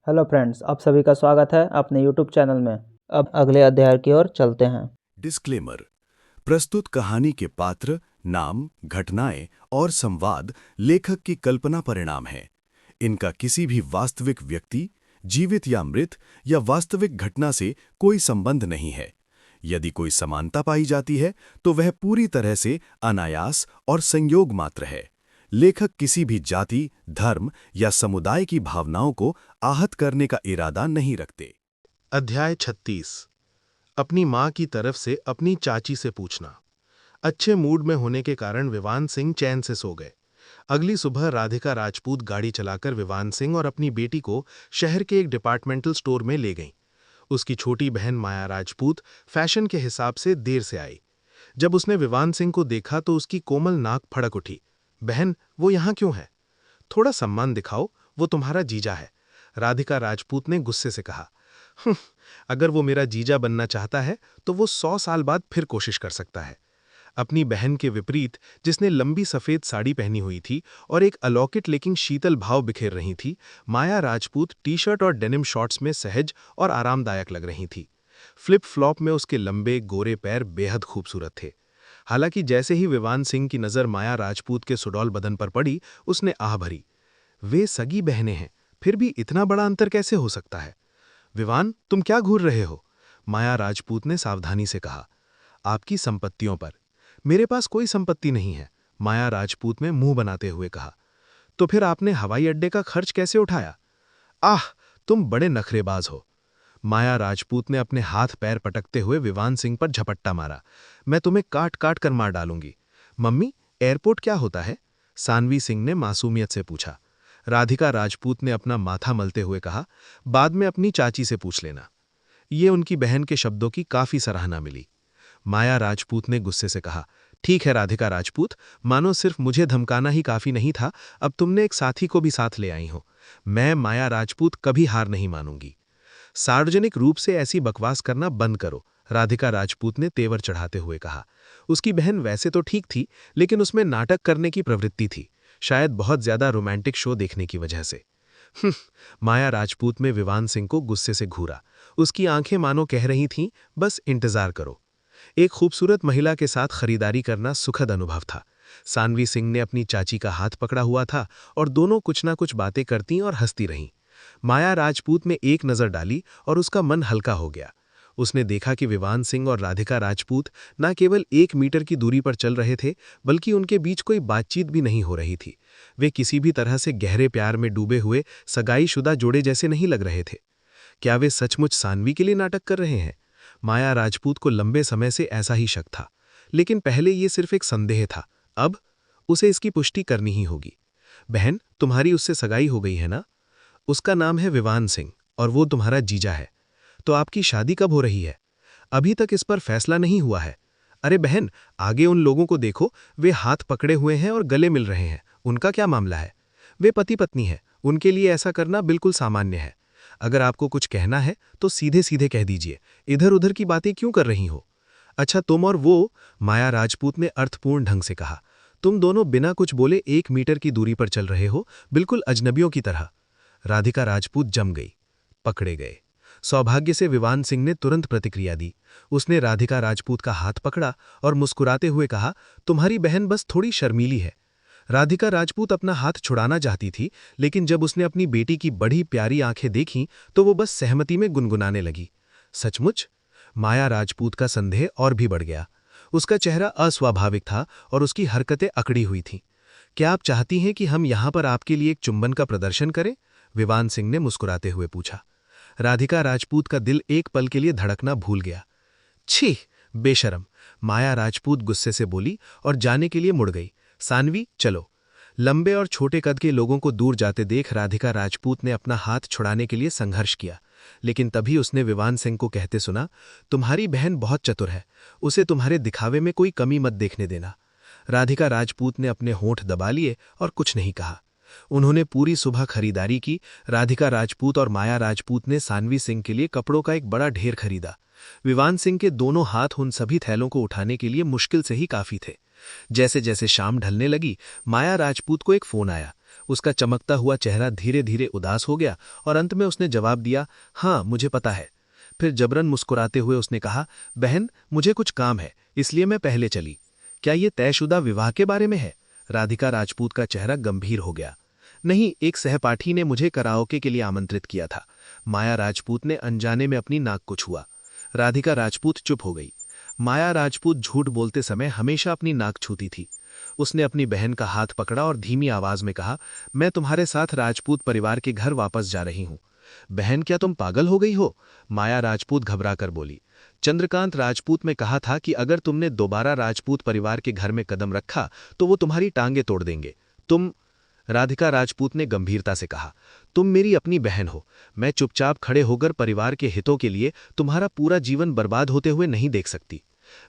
Hello friends, आप सभी का स्वागत है अपने यूट्यूब चैनल में। अब अगले अध्याय की ओर चलते हैं। डिस्क्लेमर। प्रस्तुत कहानी के पात्र, नाम, घटनाएं और संवाद लेखक की कल्पना परिणाम हैं। इनका किसी भी वास्तविक व्यक्ति, जीवित या मृत, या वास्तविक घटना से कोई संबंध नहीं है। यदि कोई समानता पाई जाती है तो वह पूरी तरह से अनायास और संयोग मात्र है। लेखक किसी भी जाति, धर्म या समुदाय की भावनाओं को आहत करने का इरादा नहीं रखते। अध्याय 36। अपनी माँ की तरफ से अपनी चाची से पूछना। अच्छे मूड में होने के कारण विवान सिंह चैन से सो गए। अगली सुबह राधिका राजपूत गाड़ी चलाकर विवान सिंह और अपनी बेटी को शहर के एक डिपार्टमेंटल स्टोर में ले गईं। उसकी छोटी बहन माया राजपूत फैशन के हिसाब से देर से आई। जब उसने विवान सिंह को देखा तो उसकी कोमल नाक फड़क उठी। बहन, वो यहाँ क्यों है? थोड़ा सम्मान दिखाओ, वो तुम्हारा जीजा है, राधिका राजपूत ने गुस्से से कहा। अगर वो मेरा जीजा बनना चाहता है तो वो 100 साल बाद फिर कोशिश कर सकता है। अपनी बहन के विपरीत, जिसने लंबी सफेद साड़ी पहनी हुई थी और एक अलौकिक लेकिन शीतल भाव बिखेर रही थी, माया राजपूत टी-शर्ट और डेनिम शॉर्ट्स में सहज और आरामदायक लग रही थी। फ्लिप फ्लॉप में उसके लंबे गोरे पैर बेहद खूबसूरत थे। हालांकि जैसे ही विवान सिंह की नज़र माया राजपूत के सुडौल बदन पर पड़ी, उसने आह भरी। वे सगी बहनें हैं, फिर भी इतना बड़ा अंतर कैसे हो सकता है? विवान, तुम क्या घूर रहे हो? माया राजपूत ने सावधानी से कहा। आपकी संपत्तियों पर। मेरे पास कोई संपत्ति नहीं है, माया राजपूत ने मुंह बनाते हुए कहा। तो फिर आपने हवाई अड्डे का खर्च कैसे उठाया? आह, तुम बड़े नखरेबाज हो। माया राजपूत ने अपने हाथ पैर पटकते हुए विवान सिंह पर झपट्टा मारा। मैं तुम्हें काट काट कर मार डालूंगी। मम्मी, एयरपोर्ट क्या होता है? सानवी सिंह ने मासूमियत से पूछा। राधिका राजपूत ने अपना माथा मलते हुए कहा, बाद में अपनी चाची से पूछ लेना। ये उनकी बहन के शब्दों की काफी सराहना मिली। माया राजपूत ने गुस्से से कहा, ठीक है राधिका राजपूत, मानो सिर्फ मुझे धमकाना ही काफी नहीं था, अब तुमने एक साथी को भी साथ ले आई हो। मैं माया राजपूत कभी हार नहीं मानूंगी। सार्वजनिक रूप से ऐसी बकवास करना बंद करो, राधिका राजपूत ने तेवर चढ़ाते हुए कहा। उसकी बहन वैसे तो ठीक थी, लेकिन उसमें नाटक करने की प्रवृत्ति थी, शायद बहुत ज्यादा रोमांटिक शो देखने की वजह से। माया राजपूत में विवान सिंह को गुस्से से घूरा। उसकी आंखें मानो कह रही थीं, बस इंतजार करो। एक खूबसूरत महिला के साथ खरीदारी करना सुखद अनुभव था। सानवी सिंह ने अपनी चाची का हाथ पकड़ा हुआ था और दोनों कुछ ना कुछ बातें करती और हंसती रहीं। माया राजपूत में एक नज़र डाली और उसका मन हल्का हो गया। उसने देखा कि विवान सिंह और राधिका राजपूत न केवल 1 मीटर की दूरी पर चल रहे थे, बल्कि उनके बीच कोई बातचीत भी नहीं हो रही थी। वे किसी भी तरह से गहरे प्यार में डूबे हुए सगाईशुदा जोड़े जैसे नहीं लग रहे थे। क्या वे सचमुच सानवी के लिए नाटक कर रहे हैं? माया राजपूत को लंबे समय से ऐसा ही शक था, लेकिन पहले ये सिर्फ एक संदेह था। अब उसे इसकी पुष्टि करनी ही होगी। बहन, तुम्हारी उससे सगाई हो गई है ना? उसका नाम है विवान सिंह और वो तुम्हारा जीजा है। तो आपकी शादी कब हो रही है? अभी तक इस पर फैसला नहीं हुआ है। अरे बहन, आगे उन लोगों को देखो, वे हाथ पकड़े हुए हैं और गले मिल रहे हैं। उनका क्या मामला है? वे पति पत्नी हैं, उनके लिए ऐसा करना बिल्कुल सामान्य है। अगर आपको कुछ कहना है तो सीधे सीधे कह दीजिए, इधर उधर की बातें क्यों कर रही हो? अच्छा, तुम और वो, माया राजपूत ने अर्थपूर्ण ढंग से कहा, तुम दोनों बिना कुछ बोले 1 मीटर की दूरी पर चल रहे हो, बिल्कुल अजनबियों की तरह। राधिका राजपूत जम गई। पकड़े गए। सौभाग्य से विवान सिंह ने तुरंत प्रतिक्रिया दी। उसने राधिका राजपूत का हाथ पकड़ा और मुस्कुराते हुए कहा, तुम्हारी बहन बस थोड़ी शर्मीली है। राधिका राजपूत अपना हाथ छुड़ाना चाहती थी, लेकिन जब उसने अपनी बेटी की बड़ी प्यारी आंखें देखीं तो वो बस सहमति में गुनगुनाने लगी। सचमुच? माया राजपूत का संदेह और भी बढ़ गया। उसका चेहरा अस्वाभाविक था और उसकी हरकतें अकड़ी हुई थीं। क्या आप चाहती हैं कि हम यहां पर आपके लिए एक चुंबन का प्रदर्शन करें? विवान सिंह ने मुस्कुराते हुए पूछा। राधिका राजपूत का दिल एक पल के लिए धड़कना भूल गया। छी, बेशरम, माया राजपूत गुस्से से बोली और जाने के लिए मुड़ गई। सानवी, चलो। लंबे और छोटे कद के लोगों को दूर जाते देख राधिका राजपूत ने अपना हाथ छुड़ाने के लिए संघर्ष किया, लेकिन तभी उसने विवान सिंह को कहते सुना, तुम्हारी बहन बहुत चतुर है, उसे तुम्हारे दिखावे में कोई कमी मत देखने देना। राधिका राजपूत ने अपने होंठ दबा लिए और कुछ नहीं कहा। उन्होंने पूरी सुबह खरीदारी की। राधिका राजपूत और माया राजपूत ने सानवी सिंह के लिए कपड़ों का एक बड़ा ढेर खरीदा। विवान सिंह के दोनों हाथ उन सभी थैलों को उठाने के लिए मुश्किल से ही काफी थे। जैसे जैसे शाम ढलने लगी, माया राजपूत को एक फोन आया। उसका चमकता हुआ चेहरा धीरे धीरे उदास हो गया और अंत में उसने जवाब दिया, हाँ मुझे पता है। फिर जबरन मुस्कुराते हुए उसने कहा, बहन मुझे कुछ काम है इसलिए मैं पहले चली। क्या ये तयशुदा विवाह के बारे में है? राधिका राजपूत का चेहरा गंभीर हो गया। नहीं, एक सहपाठी ने मुझे कराओके के लिए आमंत्रित किया था। माया राजपूत ने अनजाने में अपनी नाक को छुआ। राधिका राजपूत चुप हो गई। माया राजपूत झूठ बोलते समय हमेशा अपनी नाक छूती थी। उसने अपनी बहन का हाथ पकड़ा और धीमी आवाज में कहा, मैं तुम्हारे साथ राजपूत परिवार के घर वापस जा रही हूं। बहन क्या तुम पागल हो गई हो? माया राजपूत घबराकर बोली। चंद्रकांत राजपूत ने कहा था कि अगर तुमने दोबारा राजपूत परिवार के घर में कदम रखा तो वो तुम्हारी टांगे तोड़ देंगे। तुम राधिका राजपूत ने गंभीरता से कहा, तुम मेरी अपनी बहन हो। मैं चुपचाप खड़े होकर परिवार के हितों के लिए तुम्हारा पूरा जीवन बर्बाद होते हुए नहीं देख सकती।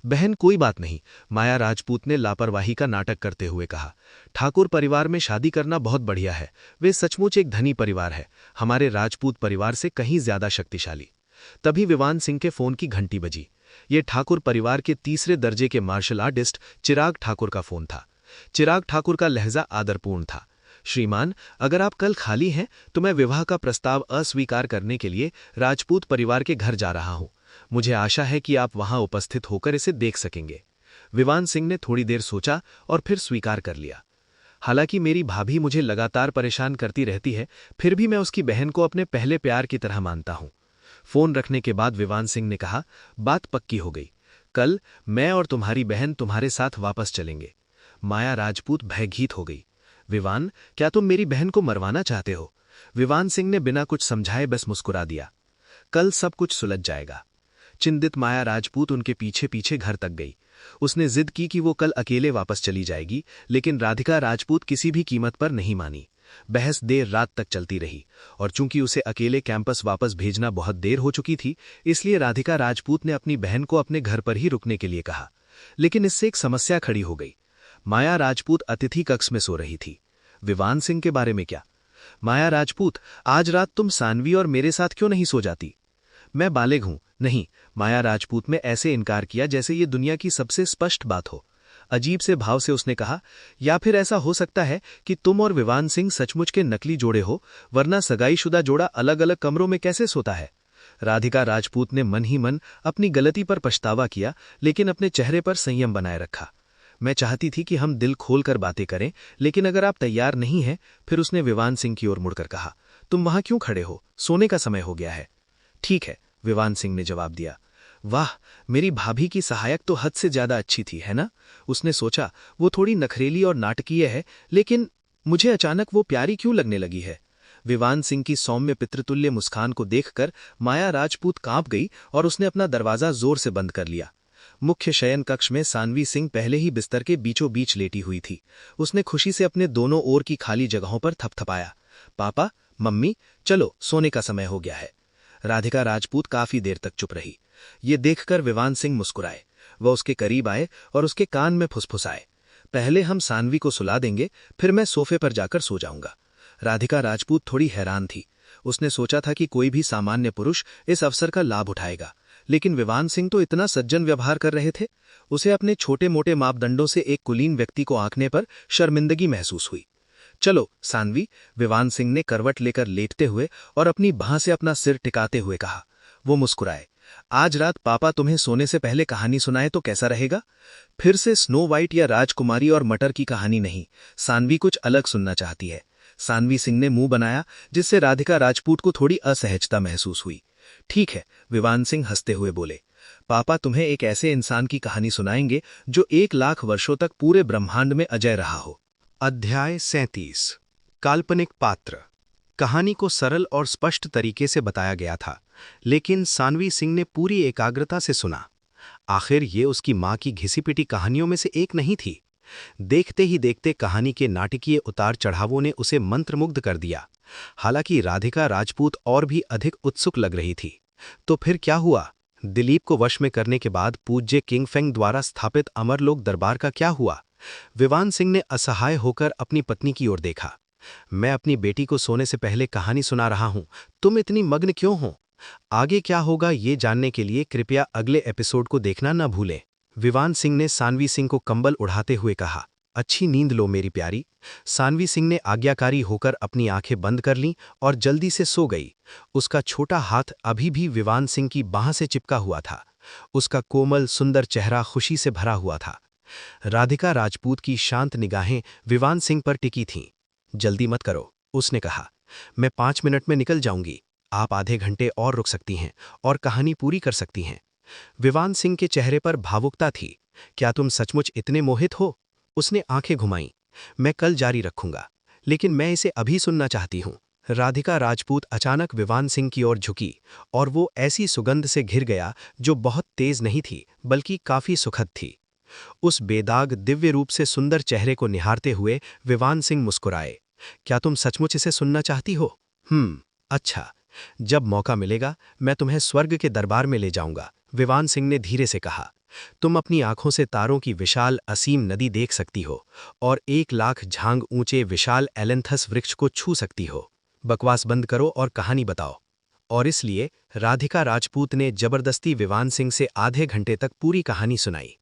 बहन कोई बात नहीं, माया राजपूत ने लापरवाही का नाटक करते हुए कहा। ठाकुर परिवार में शादी करना बहुत बढ़िया है। वे सचमुच एक धनी परिवार है, हमारे राजपूत परिवार से कहीं ज्यादा शक्तिशाली। तभी विवान सिंह के फोन की घंटी बजी। ये ठाकुर परिवार के तीसरे दर्जे के मार्शल आर्टिस्ट चिराग ठाकुर का फोन था। चिराग ठाकुर का लहजा आदरपूर्ण था। श्रीमान, अगर आप कल खाली हैं तो मैं विवाह का प्रस्ताव अस्वीकार करने के लिए राजपूत परिवार के घर जा रहा हूं। मुझे आशा है कि आप वहां उपस्थित होकर इसे देख सकेंगे। विवान सिंह ने थोड़ी देर सोचा और फिर स्वीकार कर लिया। हालांकि मेरी भाभी मुझे लगातार परेशान करती रहती है, फिर भी मैं उसकी बहन को अपने पहले प्यार की तरह मानता हूं। फोन रखने के बाद विवान सिंह ने कहा, बात पक्की हो गई। कल मैं और तुम्हारी बहन तुम्हारे साथ वापस चलेंगे। माया राजपूत भयभीत हो गई। विवान, क्या तुम मेरी बहन को मरवाना चाहते हो? विवान सिंह ने बिना कुछ समझाए बस मुस्कुरा दिया। कल सब कुछ सुलझ जाएगा। चिंतित माया राजपूत उनके पीछे पीछे घर तक गई। उसने जिद की कि वो कल अकेले वापस चली जाएगी, लेकिन राधिका राजपूत किसी भी कीमत पर नहीं मानी। बहस देर रात तक चलती रही और चूंकि उसे अकेले कैंपस वापस भेजना बहुत देर हो चुकी थी, इसलिए राधिका राजपूत ने अपनी बहन को अपने घर पर ही रुकने के लिए कहा। लेकिन इससे एक समस्या खड़ी हो गई। माया राजपूत अतिथि कक्ष में सो रही थी। विवान सिंह के बारे में क्या? माया राजपूत, आज रात तुम सानवी और मेरे साथ क्यों नहीं सो जाती? मैं बालिग हूं। नहीं, माया राजपूत ने ऐसे इनकार किया जैसे ये दुनिया की सबसे स्पष्ट बात हो। अजीब से भाव से उसने कहा, या फिर ऐसा हो सकता है कि तुम और विवान सिंह सचमुच के नकली जोड़े हो, वरना सगाईशुदा जोड़ा अलग अलग कमरों में कैसे सोता है? राधिका राजपूत ने मन ही मन अपनी गलती पर पछतावा किया, लेकिन अपने चेहरे पर संयम बनाए रखा। मैं चाहती थी कि हम दिल खोलकर बातें करें, लेकिन अगर आप तैयार नहीं हैं, फिर उसने विवान सिंह की ओर मुड़कर कहा, तुम वहां क्यों खड़े हो? सोने का समय हो गया है। ठीक है, विवान सिंह ने जवाब दिया। वाह, मेरी भाभी की सहायक तो हद से ज्यादा अच्छी थी, है ना? उसने सोचा, वो थोड़ी नखरेली और नाटकीय है, लेकिन मुझे अचानक वो प्यारी क्यों लगने लगी है? विवान सिंह की सौम्य पितृतुल्य मुस्कान को देखकर माया राजपूत कांप गई और उसने अपना दरवाजा जोर से बंद कर लिया। मुख्य शयन कक्ष में सानवी सिंह पहले ही बिस्तर के बीचों बीच लेटी हुई थी। उसने खुशी से अपने दोनों ओर की खाली जगहों पर थपथपाया। पापा, मम्मी, चलो सोने का समय हो गया है। राधिका राजपूत काफी देर तक चुप रही। ये देखकर विवान सिंह मुस्कुराए। वह उसके करीब आए और उसके कान में फुसफुसाए, पहले हम सानवी को सुला देंगे, फिर मैं सोफे पर जाकर सो जाऊंगा। राधिका राजपूत थोड़ी हैरान थी। उसने सोचा था कि कोई भी सामान्य पुरुष इस अवसर का लाभ उठाएगा, लेकिन विवान सिंह तो इतना सज्जन व्यवहार कर रहे थे। उसे अपने छोटे मोटे मापदंडों से एक कुलीन व्यक्ति को आंकने पर शर्मिंदगी महसूस हुई। चलो सानवी, विवान सिंह ने करवट लेकर लेटते हुए और अपनी बाह से अपना सिर टिकाते हुए कहा। वो मुस्कुराए। आज रात पापा तुम्हें सोने से पहले कहानी सुनाए तो कैसा रहेगा? फिर से स्नो वाइट या राजकुमारी और मटर की कहानी नहीं, सानवी कुछ अलग सुनना चाहती है। सानवी सिंह ने मुंह बनाया, जिससे राधिका राजपूत को थोड़ी असहजता महसूस हुई। ठीक है, विवान सिंह हंसते हुए बोले। पापा तुम्हें एक ऐसे इंसान की कहानी सुनाएंगे जो 1,00,000 वर्षों तक पूरे ब्रह्मांड में अजय रहा हो। अध्याय 37। काल्पनिक पात्र। कहानी को सरल और स्पष्ट तरीके से बताया गया था, लेकिन सानवी सिंह ने पूरी एकाग्रता से सुना। आखिर ये उसकी मां की घिसी-पिटी कहानियों में से एक नहीं थी। देखते ही देखते कहानी के नाटकीय उतार चढ़ावों ने उसे मंत्रमुग्ध कर दिया। हालांकि राधिका राजपूत और भी अधिक उत्सुक लग रही थी। तो फिर क्या हुआ? दिलीप को वश में करने के बाद पूज्य किंगफेंग द्वारा स्थापित अमरलोक दरबार का क्या हुआ? विवान सिंह ने असहाय होकर अपनी पत्नी की ओर देखा। मैं अपनी बेटी को सोने से पहले कहानी सुना रहा हूं, तुम इतनी मग्न क्यों हो? आगे क्या होगा ये जानने के लिए कृपया अगले एपिसोड को देखना न भूलें। विवान सिंह ने सानवी सिंह को कंबल उड़ाते हुए कहा। अच्छी नींद लो मेरी प्यारी, सानवी सिंह ने आज्ञाकारी होकर अपनी आंखें बंद कर लीं और जल्दी से सो गई। उसका छोटा हाथ अभी भी विवान सिंह की बाह से चिपका हुआ था। उसका कोमल सुंदर चेहरा खुशी से भरा हुआ था। राधिका राजपूत की शांत निगाहें विवान सिंह पर टिकी थीं। जल्दी मत करो, उसने कहा। मैं 5 मिनट में निकल जाऊंगी। आप आधे घंटे और रुक सकती हैं और कहानी पूरी कर सकती हैं। विवान सिंह के चेहरे पर भावुकता थी। क्या तुम सचमुच इतने मोहित हो? उसने आंखें घुमाईं। मैं कल जारी रखूंगा, लेकिन मैं इसे अभी सुनना चाहती हूं। राधिका राजपूत अचानक विवान सिंह की ओर झुकी और वो ऐसी सुगंध से घिर गया जो बहुत तेज नहीं थी बल्कि काफी सुखद थी। उस बेदाग दिव्य रूप से सुंदर चेहरे को निहारते हुए विवान सिंह मुस्कुराए। क्या तुम सचमुच इसे सुनना चाहती हो? अच्छा, जब मौका मिलेगा मैं तुम्हें स्वर्ग के दरबार में ले जाऊंगा, विवान सिंह ने धीरे से कहा। तुम अपनी आंखों से तारों की विशाल असीम नदी देख सकती हो और 1 लाख झांग ऊंचे विशाल एलेंथस वृक्ष को छू सकती हो। बकवास बंद करो और कहानी बताओ। और इसलिए राधिका राजपूत ने जबरदस्ती विवान सिंह से आधे घंटे तक पूरी कहानी सुनाई।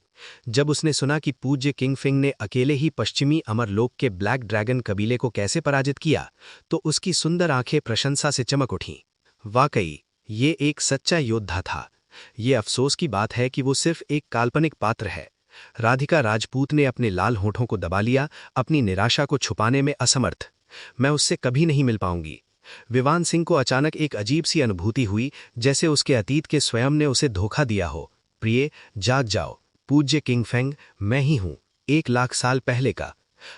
जब उसने सुना कि पूज्य किंग फिंग ने अकेले ही पश्चिमी अमरलोक के ब्लैक ड्रैगन कबीले को कैसे पराजित किया, तो उसकी सुंदर आंखें प्रशंसा से चमक उठीं। वाकई ये एक सच्चा योद्धा था। ये अफसोस की बात है कि वो सिर्फ एक काल्पनिक पात्र है। राधिका राजपूत ने अपने लाल होठों को दबा लिया, अपनी निराशा को छुपाने में असमर्थ। मैं उससे कभी नहीं मिल पाऊंगी। विवान सिंह को अचानक एक अजीब सी अनुभूति हुई, जैसे उसके अतीत के स्वयं ने उसे धोखा दिया हो। प्रिय, जाग जाओ। पूज्य किंग फेंग मैं ही हूं, 1 लाख साल पहले का।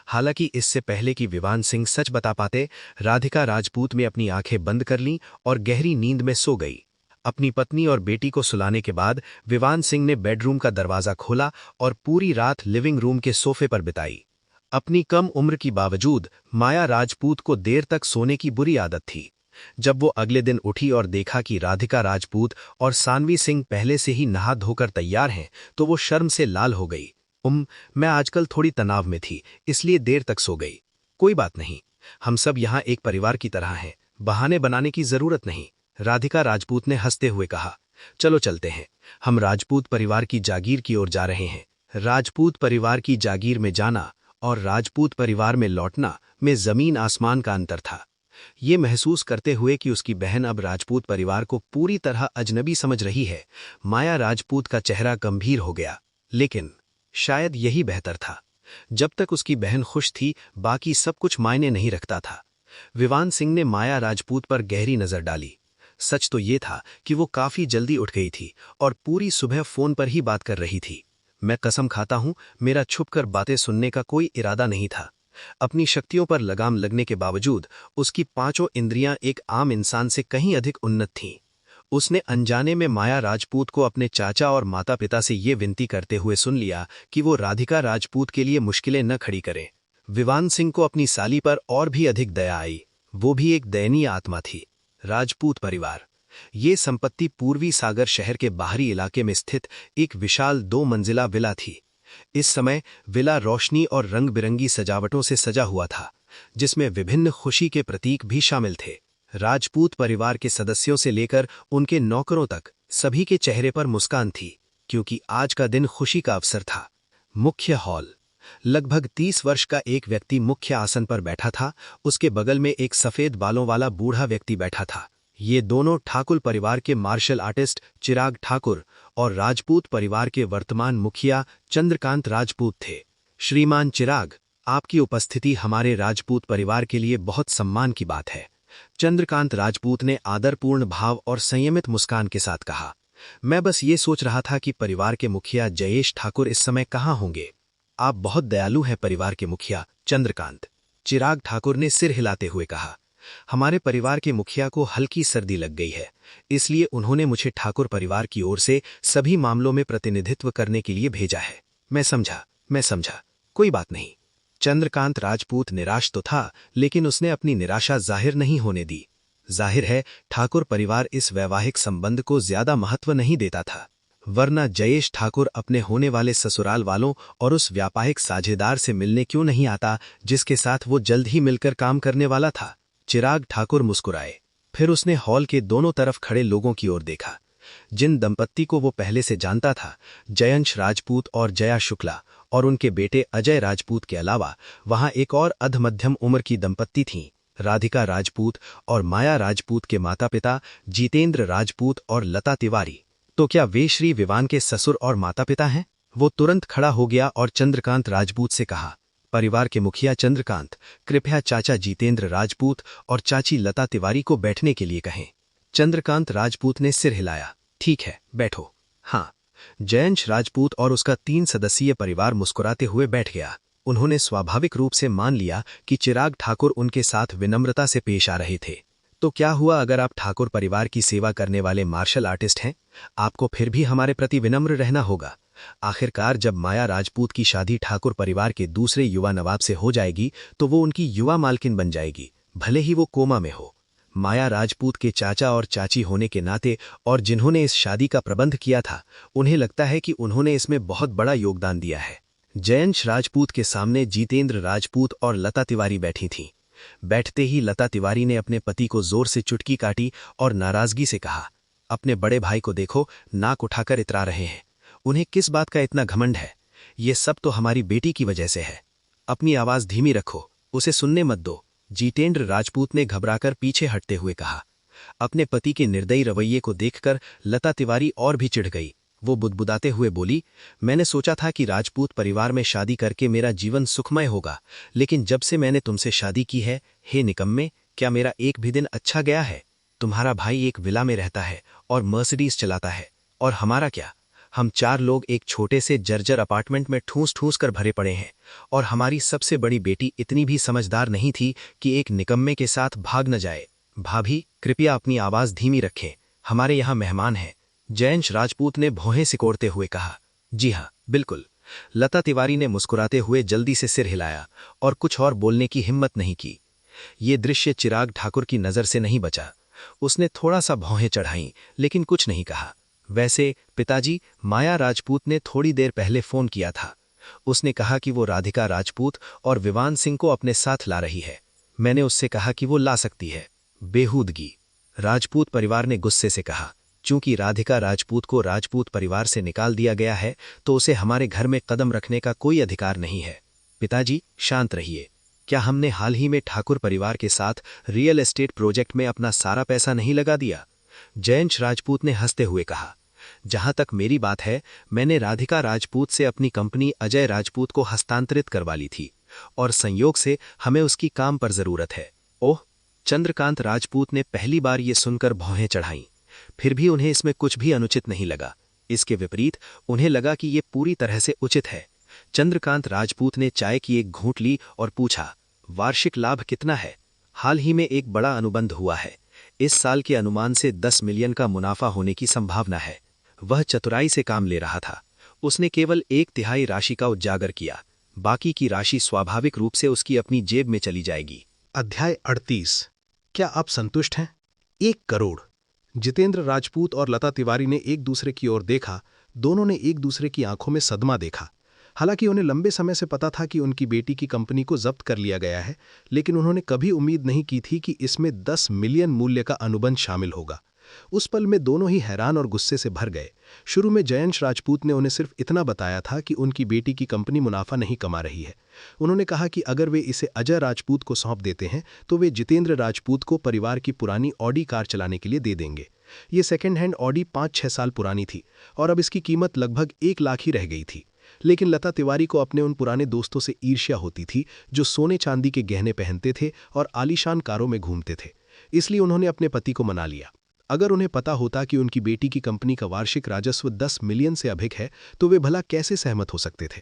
हालांकि इससे पहले कि विवान सिंह सच बता पाते, राधिका राजपूत में अपनी आंखें बंद कर लीं और गहरी नींद में सो गई। अपनी पत्नी और बेटी को सुलाने के बाद विवान सिंह ने बेडरूम का दरवाजा खोला और पूरी रात लिविंग रूम के सोफे पर बिताई। अपनी कम उम्र की बावजूद माया राजपूत को देर तक सोने की बुरी आदत थी। जब वो अगले दिन उठी और देखा कि राधिका राजपूत और सानवी सिंह पहले से ही नहा धोकर तैयार हैं, तो वो शर्म से लाल हो गई। मैं आजकल थोड़ी तनाव में थी, इसलिए देर तक सो गई। कोई बात नहीं, हम सब यहाँ एक परिवार की तरह हैं, बहाने बनाने की जरूरत नहीं, राधिका राजपूत ने हंसते हुए कहा। चलो चलते हैं, हम राजपूत परिवार की जागीर की ओर जा रहे हैं। राजपूत परिवार की जागीर में जाना और राजपूत परिवार में लौटना में जमीन आसमान का अंतर था। ये महसूस करते हुए कि उसकी बहन अब राजपूत परिवार को पूरी तरह अजनबी समझ रही है, माया राजपूत का चेहरा गंभीर हो गया। लेकिन शायद यही बेहतर था। जब तक उसकी बहन खुश थी, बाकी सब कुछ मायने नहीं रखता था। विवान सिंह ने माया राजपूत पर गहरी नजर डाली। सच तो ये था कि वो काफी जल्दी उठ गई थी और पूरी सुबह फोन पर ही बात कर रही थी। मैं कसम खाता हूं, मेरा छुपकर बातें सुनने का कोई इरादा नहीं था। अपनी शक्तियों पर लगाम लगने के बावजूद उसकी 5 इंद्रियां एक आम इंसान से कहीं अधिक उन्नत थीं। उसने अनजाने में माया राजपूत को अपने चाचा और माता पिता से ये विनती करते हुए सुन लिया कि वो राधिका राजपूत के लिए मुश्किलें न खड़ी करें। विवान सिंह को अपनी साली पर और भी अधिक दया आई। वो भी एक दयनीय आत्मा थी। राजपूत परिवार, ये संपत्ति पूर्वी सागर शहर के बाहरी इलाके में स्थित एक विशाल 2 मंजिला विला थी। इस समय विला रोशनी और रंग बिरंगी सजावटों से सजा हुआ था, जिसमें विभिन्न खुशी के प्रतीक भी शामिल थे। राजपूत परिवार के सदस्यों से लेकर उनके नौकरों तक सभी के चेहरे पर मुस्कान थी, क्योंकि आज का दिन खुशी का अवसर था। मुख्य हॉल। लगभग 30 वर्ष का एक व्यक्ति मुख्य आसन पर बैठा था। उसके बगल में एक सफेद बालों वाला बूढ़ा व्यक्ति बैठा था। ये दोनों ठाकुर परिवार के मार्शल आर्टिस्ट चिराग ठाकुर और राजपूत परिवार के वर्तमान मुखिया चंद्रकांत राजपूत थे। श्रीमान चिराग, आपकी उपस्थिति हमारे राजपूत परिवार के लिए बहुत सम्मान की बात है, चंद्रकांत राजपूत ने आदरपूर्ण भाव और संयमित मुस्कान के साथ कहा। मैं बस ये सोच रहा था कि परिवार के मुखिया जयेश ठाकुर इस समय कहाँ होंगे। आप बहुत दयालु हैं परिवार के मुखिया चंद्रकांत, चिराग ठाकुर ने सिर हिलाते हुए कहा। हमारे परिवार के मुखिया को हल्की सर्दी लग गई है, इसलिए उन्होंने मुझे ठाकुर परिवार की ओर से सभी मामलों में प्रतिनिधित्व करने के लिए भेजा है। मैं समझा, कोई बात नहीं। चंद्रकांत राजपूत निराश तो था, लेकिन उसने अपनी निराशा जाहिर नहीं होने दी। जाहिर है ठाकुर परिवार इस वैवाहिक संबंध को ज्यादा महत्व नहीं देता था, वरना जयेश ठाकुर अपने होने वाले ससुराल वालों और उस व्यापारिक साझेदार से मिलने क्यों नहीं आता जिसके साथ वो जल्द ही मिलकर काम करने वाला था। चिराग ठाकुर मुस्कुराए। फिर उसने हॉल के दोनों तरफ खड़े लोगों की ओर देखा। जिन दंपत्ति को वो पहले से जानता था, जयंश राजपूत और जया शुक्ला, और उनके बेटे अजय राजपूत के अलावा वहां एक और अधमध्यम उम्र की दंपत्ति थीं, राधिका राजपूत और माया राजपूत के माता-पिता जितेंद्र राजपूत और लता तिवारी। तो क्या वे श्री विवान के ससुर और माता-पिता हैं? वो तुरंत खड़ा हो गया और चंद्रकांत राजपूत से कहा, परिवार के मुखिया चंद्रकांत, कृपया चाचा जितेंद्र राजपूत और चाची लता तिवारी को बैठने के लिए कहें। चंद्रकांत राजपूत ने सिर हिलाया, ठीक है, बैठो। हाँ। जयंश राजपूत और उसका 3 सदस्यीय परिवार मुस्कुराते हुए बैठ गया। उन्होंने स्वाभाविक रूप से मान लिया कि चिराग ठाकुर उनके साथ विनम्रता से पेश आ रहे थे। तो क्या हुआ अगर आप ठाकुर परिवार की सेवा करने वाले मार्शल आर्टिस्ट हैं? आपको फिर भी हमारे प्रति विनम्र रहना होगा। आखिरकार जब माया राजपूत की शादी ठाकुर परिवार के दूसरे युवा नवाब से हो जाएगी तो वो उनकी युवा मालकिन बन जाएगी, भले ही वो कोमा में हो। माया राजपूत के चाचा और चाची होने के नाते और जिन्होंने इस शादी का प्रबंध किया था, उन्हें लगता है कि उन्होंने इसमें बहुत बड़ा योगदान दिया है। जयंश राजपूत के सामने जितेंद्र राजपूत और लता तिवारी बैठी थीं। बैठते ही लता तिवारी ने अपने पति को जोर से चुटकी काटी और नाराजगी से कहा, अपने बड़े भाई को देखो, नाक उठाकर इतरा रहे हैं। उन्हें किस बात का इतना घमंड है? ये सब तो हमारी बेटी की वजह से है। अपनी आवाज धीमी रखो, उसे सुनने मत दो। जितेंद्र राजपूत ने घबराकर पीछे हटते हुए कहा। अपने पति के निर्दयी रवैये को देखकर लता तिवारी और भी चिढ़ गई। वो बुदबुदाते हुए बोली, मैंने सोचा था कि राजपूत परिवार में शादी करके मेरा जीवन सुखमय होगा, लेकिन जब से मैंने तुमसे शादी की है, हे निकम्मे, क्या मेरा एक भी दिन अच्छा गया है? तुम्हारा भाई एक विला में रहता है और मर्सिडीज चलाता है, और हमारा क्या? हम 4 लोग एक छोटे से जर्जर अपार्टमेंट में ठूस ठूस कर भरे पड़े हैं, और हमारी सबसे बड़ी बेटी इतनी भी समझदार नहीं थी कि एक निकम्मे के साथ भाग न जाए। भाभी, कृपया अपनी आवाज धीमी रखें, हमारे यहाँ मेहमान हैं। जयंश राजपूत ने भौहें सिकोड़ते हुए कहा। जी हाँ, बिल्कुल। लता तिवारी ने मुस्कुराते हुए जल्दी से सिर हिलाया और कुछ और बोलने की हिम्मत नहीं की। ये दृश्य चिराग ठाकुर की नज़र से नहीं बचा। उसने थोड़ा सा भौहें चढ़ाईं, लेकिन कुछ नहीं कहा। वैसे पिताजी, माया राजपूत ने थोड़ी देर पहले फोन किया था। उसने कहा कि वो राधिका राजपूत और विवान सिंह को अपने साथ ला रही है। मैंने उससे कहा कि वो ला सकती है। बेहूदगी, राजपूत परिवार ने गुस्से से कहा। चूंकि राधिका राजपूत को राजपूत परिवार से निकाल दिया गया है, तो उसे हमारे घर में कदम रखने का कोई अधिकार नहीं है। पिताजी, शांत रहिए। क्या हमने हाल ही में ठाकुर परिवार के साथ रियल एस्टेट प्रोजेक्ट में अपना सारा पैसा नहीं लगा दिया? जयंश राजपूत ने हंसते हुए कहा। जहां तक मेरी बात है, मैंने राधिका राजपूत से अपनी कंपनी अजय राजपूत को हस्तांतरित करवा ली थी, और संयोग से हमें उसकी काम पर जरूरत है। ओह! चंद्रकांत राजपूत ने पहली बार ये सुनकर भौहें चढ़ाईं। फिर भी उन्हें इसमें कुछ भी अनुचित नहीं लगा। इसके विपरीत उन्हें लगा कि ये पूरी तरह से उचित है। चंद्रकांत राजपूत ने चाय की एक घूंट ली और पूछा, वार्षिक लाभ कितना है? हाल ही में एक बड़ा अनुबंध हुआ है। इस साल के अनुमान से 10 मिलियन का मुनाफा होने की संभावना है। वह चतुराई से काम ले रहा था। उसने केवल 1/3 राशि का उजागर किया। बाकी की राशि स्वाभाविक रूप से उसकी अपनी जेब में चली जाएगी। अध्याय 38। क्या आप संतुष्ट हैं? 1 करोड़। जितेंद्र राजपूत और लता तिवारी ने एक दूसरे की ओर देखा। दोनों ने एक दूसरे की आंखों में सदमा देखा। हालांकि उन्हें लंबे समय से पता था कि उनकी बेटी की कंपनी को जब्त कर लिया गया है, लेकिन उन्होंने कभी उम्मीद नहीं की थी कि इसमें 10 मिलियन मूल्य का अनुबंध शामिल होगा। उस पल में दोनों ही हैरान और गुस्से से भर गए। शुरू में जयंश राजपूत ने उन्हें सिर्फ इतना बताया था कि उनकी बेटी की कंपनी मुनाफा नहीं कमा रही है। उन्होंने कहा कि अगर वे इसे अजय राजपूत को सौंप देते हैं तो वे जितेंद्र राजपूत को परिवार की पुरानी ऑडी कार चलाने के लिए दे देंगे। ये सेकेंड हैंड ऑडी 5-6 साल पुरानी थी और अब इसकी कीमत लगभग 1 लाख ही रह गई थी। लेकिन लता तिवारी को अपने उन पुराने दोस्तों से ईर्ष्या होती थी जो सोने चांदी के गहने पहनते थे और आलीशान कारों में घूमते थे। इसलिए उन्होंने अपने पति को मना लिया। अगर उन्हें पता होता कि उनकी बेटी की कंपनी का वार्षिक राजस्व 10 मिलियन से अधिक है तो वे भला कैसे सहमत हो सकते थे।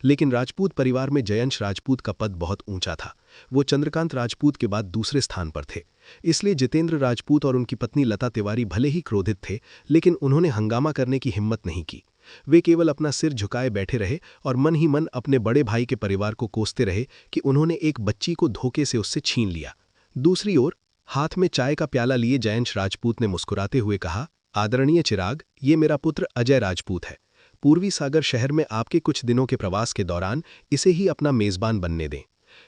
लेकिन राजपूत परिवार में जयंश राजपूत का पद बहुत ऊंचा था। वो चंद्रकांत राजपूत के बाद दूसरे स्थान पर थे। इसलिए जितेंद्र राजपूत और उनकी पत्नी लता तिवारी भले ही क्रोधित थे, लेकिन उन्होंने हंगामा करने की हिम्मत नहीं की। वे केवल अपना सिर झुकाए बैठे रहे और मन ही मन अपने बड़े भाई के परिवार को कोसते रहे कि उन्होंने एक बच्ची को धोखे से उससे छीन लिया। दूसरी ओर हाथ में चाय का प्याला लिए जयंश राजपूत ने मुस्कुराते हुए कहा, आदरणीय चिराग, ये मेरा पुत्र अजय राजपूत है। पूर्वी सागर शहर में आपके कुछ दिनों के प्रवास के दौरान इसे ही अपना मेजबान बनने दें।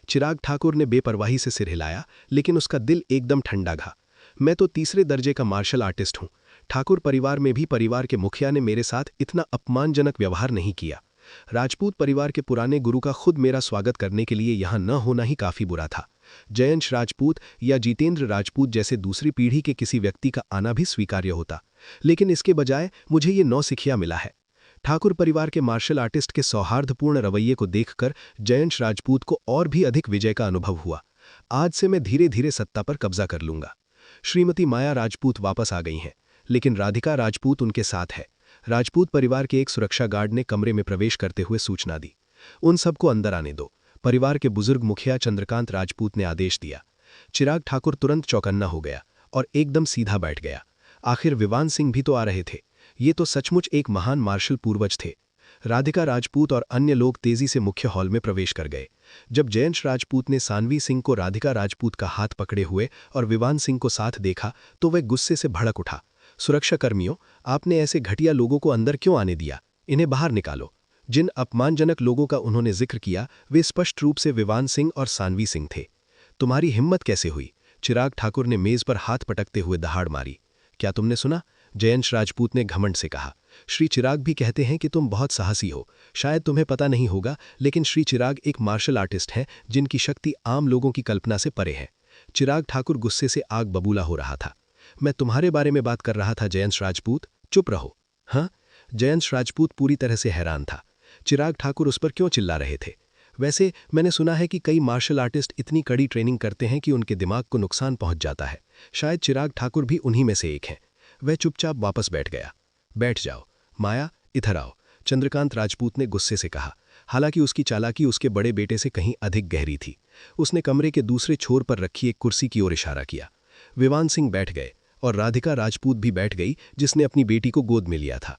चिराग ठाकुर ने बेपरवाही से सिर हिलाया, लेकिन उसका दिल एकदम ठंडा था। मैं तो 3रे दर्जे का मार्शल आर्टिस्ट हूँ। ठाकुर परिवार में भी परिवार के मुखिया ने मेरे साथ इतना अपमानजनक व्यवहार नहीं किया। राजपूत परिवार के पुराने गुरु का खुद मेरा स्वागत करने के लिए यहाँ न होना ही काफी बुरा था। जयंश राजपूत या जितेंद्र राजपूत जैसे दूसरी पीढ़ी के किसी व्यक्ति का आना भी स्वीकार्य होता, लेकिन इसके बजाय मुझे ये नौसिखिया मिला है। ठाकुर परिवार के मार्शल आर्टिस्ट के सौहार्दपूर्ण रवैये को देखकर जयंश राजपूत को और भी अधिक विजय का अनुभव हुआ। आज से मैं धीरे धीरे सत्ता पर कब्जा कर लूंगा। श्रीमती माया राजपूत वापस आ गई हैं, लेकिन राधिका राजपूत उनके साथ है। राजपूत परिवार के एक सुरक्षा गार्ड ने कमरे में प्रवेश करते हुए सूचना दी, उन सबको अंदर आने दो। परिवार के बुजुर्ग मुखिया चंद्रकांत राजपूत ने आदेश दिया। चिराग ठाकुर तुरंत चौकन्ना हो गया और एकदम सीधा बैठ गया। आखिर विवान सिंह भी तो आ रहे थे। ये तो सचमुच एक महान मार्शल पूर्वज थे। राधिका राजपूत और अन्य लोग तेजी से मुख्य हॉल में प्रवेश कर गए। जब जयंश राजपूत ने सानवी सिंह को राधिका राजपूत का हाथ पकड़े हुए और विवान सिंह को साथ देखा तो वह गुस्से से भड़क उठा। सुरक्षाकर्मियों, आपने ऐसे घटिया लोगों को अंदर क्यों आने दिया? इन्हें बाहर निकालो। जिन अपमानजनक लोगों का उन्होंने जिक्र किया वे स्पष्ट रूप से विवान सिंह और सानवी सिंह थे। तुम्हारी हिम्मत कैसे हुई? चिराग ठाकुर ने मेज पर हाथ पटकते हुए दहाड़ मारी। क्या तुमने सुना? जयंश राजपूत ने घमंड से कहा। श्री चिराग भी कहते हैं कि तुम बहुत साहसी हो। शायद तुम्हें पता नहीं होगा, लेकिन श्री चिराग एक मार्शल आर्टिस्ट हैं जिनकी शक्ति आम लोगों की कल्पना से परे है। चिराग ठाकुर गुस्से से आग बबूला हो रहा था। मैं तुम्हारे बारे में बात कर रहा था जयंश राजपूत। चुप रहो। हाँ? जयंश राजपूत पूरी तरह से हैरान था। चिराग ठाकुर उस पर क्यों चिल्ला रहे थे? वैसे मैंने सुना है कि कई मार्शल आर्टिस्ट इतनी कड़ी ट्रेनिंग करते हैं कि उनके दिमाग को नुकसान पहुंच जाता है। शायद चिराग ठाकुर भी उन्हीं में से एक हैं। वह चुपचाप वापस बैठ गया। बैठ जाओ। माया, इधर आओ, चंद्रकांत राजपूत ने गुस्से से कहा। हालांकि उसकी चालाकी उसके बड़े बेटे से कहीं अधिक गहरी थी। उसने कमरे के दूसरे छोर पर रखी एक कुर्सी की ओर इशारा किया। विवान सिंह बैठ गए और राधिका राजपूत भी बैठ गई, जिसने अपनी बेटी को गोद में लिया था।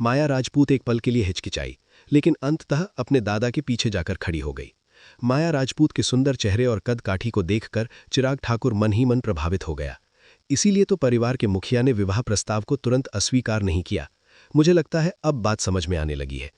माया राजपूत एक पल के लिए हिचकिचाई, लेकिन अंततः अपने दादा के पीछे जाकर खड़ी हो गई। माया राजपूत के सुंदर चेहरे और कद काठी को देखकर चिराग ठाकुर मन ही मन प्रभावित हो गया। इसीलिए तो परिवार के मुखिया ने विवाह प्रस्ताव को तुरंत अस्वीकार नहीं किया। मुझे लगता है अब बात समझ में आने लगी है।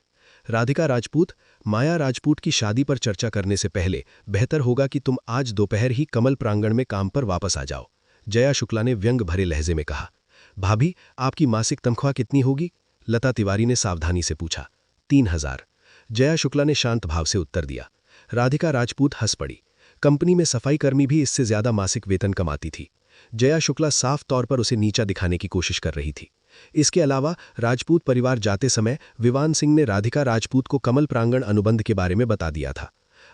राधिका राजपूत, माया राजपूत की शादी पर चर्चा करने से पहले बेहतर होगा कि तुम आज दोपहर ही कमल प्रांगण में काम पर वापस आ जाओ, जया शुक्ला ने व्यंग भरे लहजे में कहा। भाभी, आपकी मासिक तनख्वाह कितनी होगी? लता तिवारी ने सावधानी से पूछा। 3000। जया शुक्ला ने शांत भाव से उत्तर दिया। राधिका राजपूत हंस पड़ी। कंपनी में सफाई कर्मी भी इससे ज्यादा मासिक वेतन कमाती थी। जया शुक्ला साफ तौर पर उसे नीचा दिखाने की कोशिश कर रही थी। इसके अलावा राजपूत परिवार जाते समय विवान सिंह ने राधिका राजपूत को कमल प्रांगण अनुबंध के बारे में बता दिया था।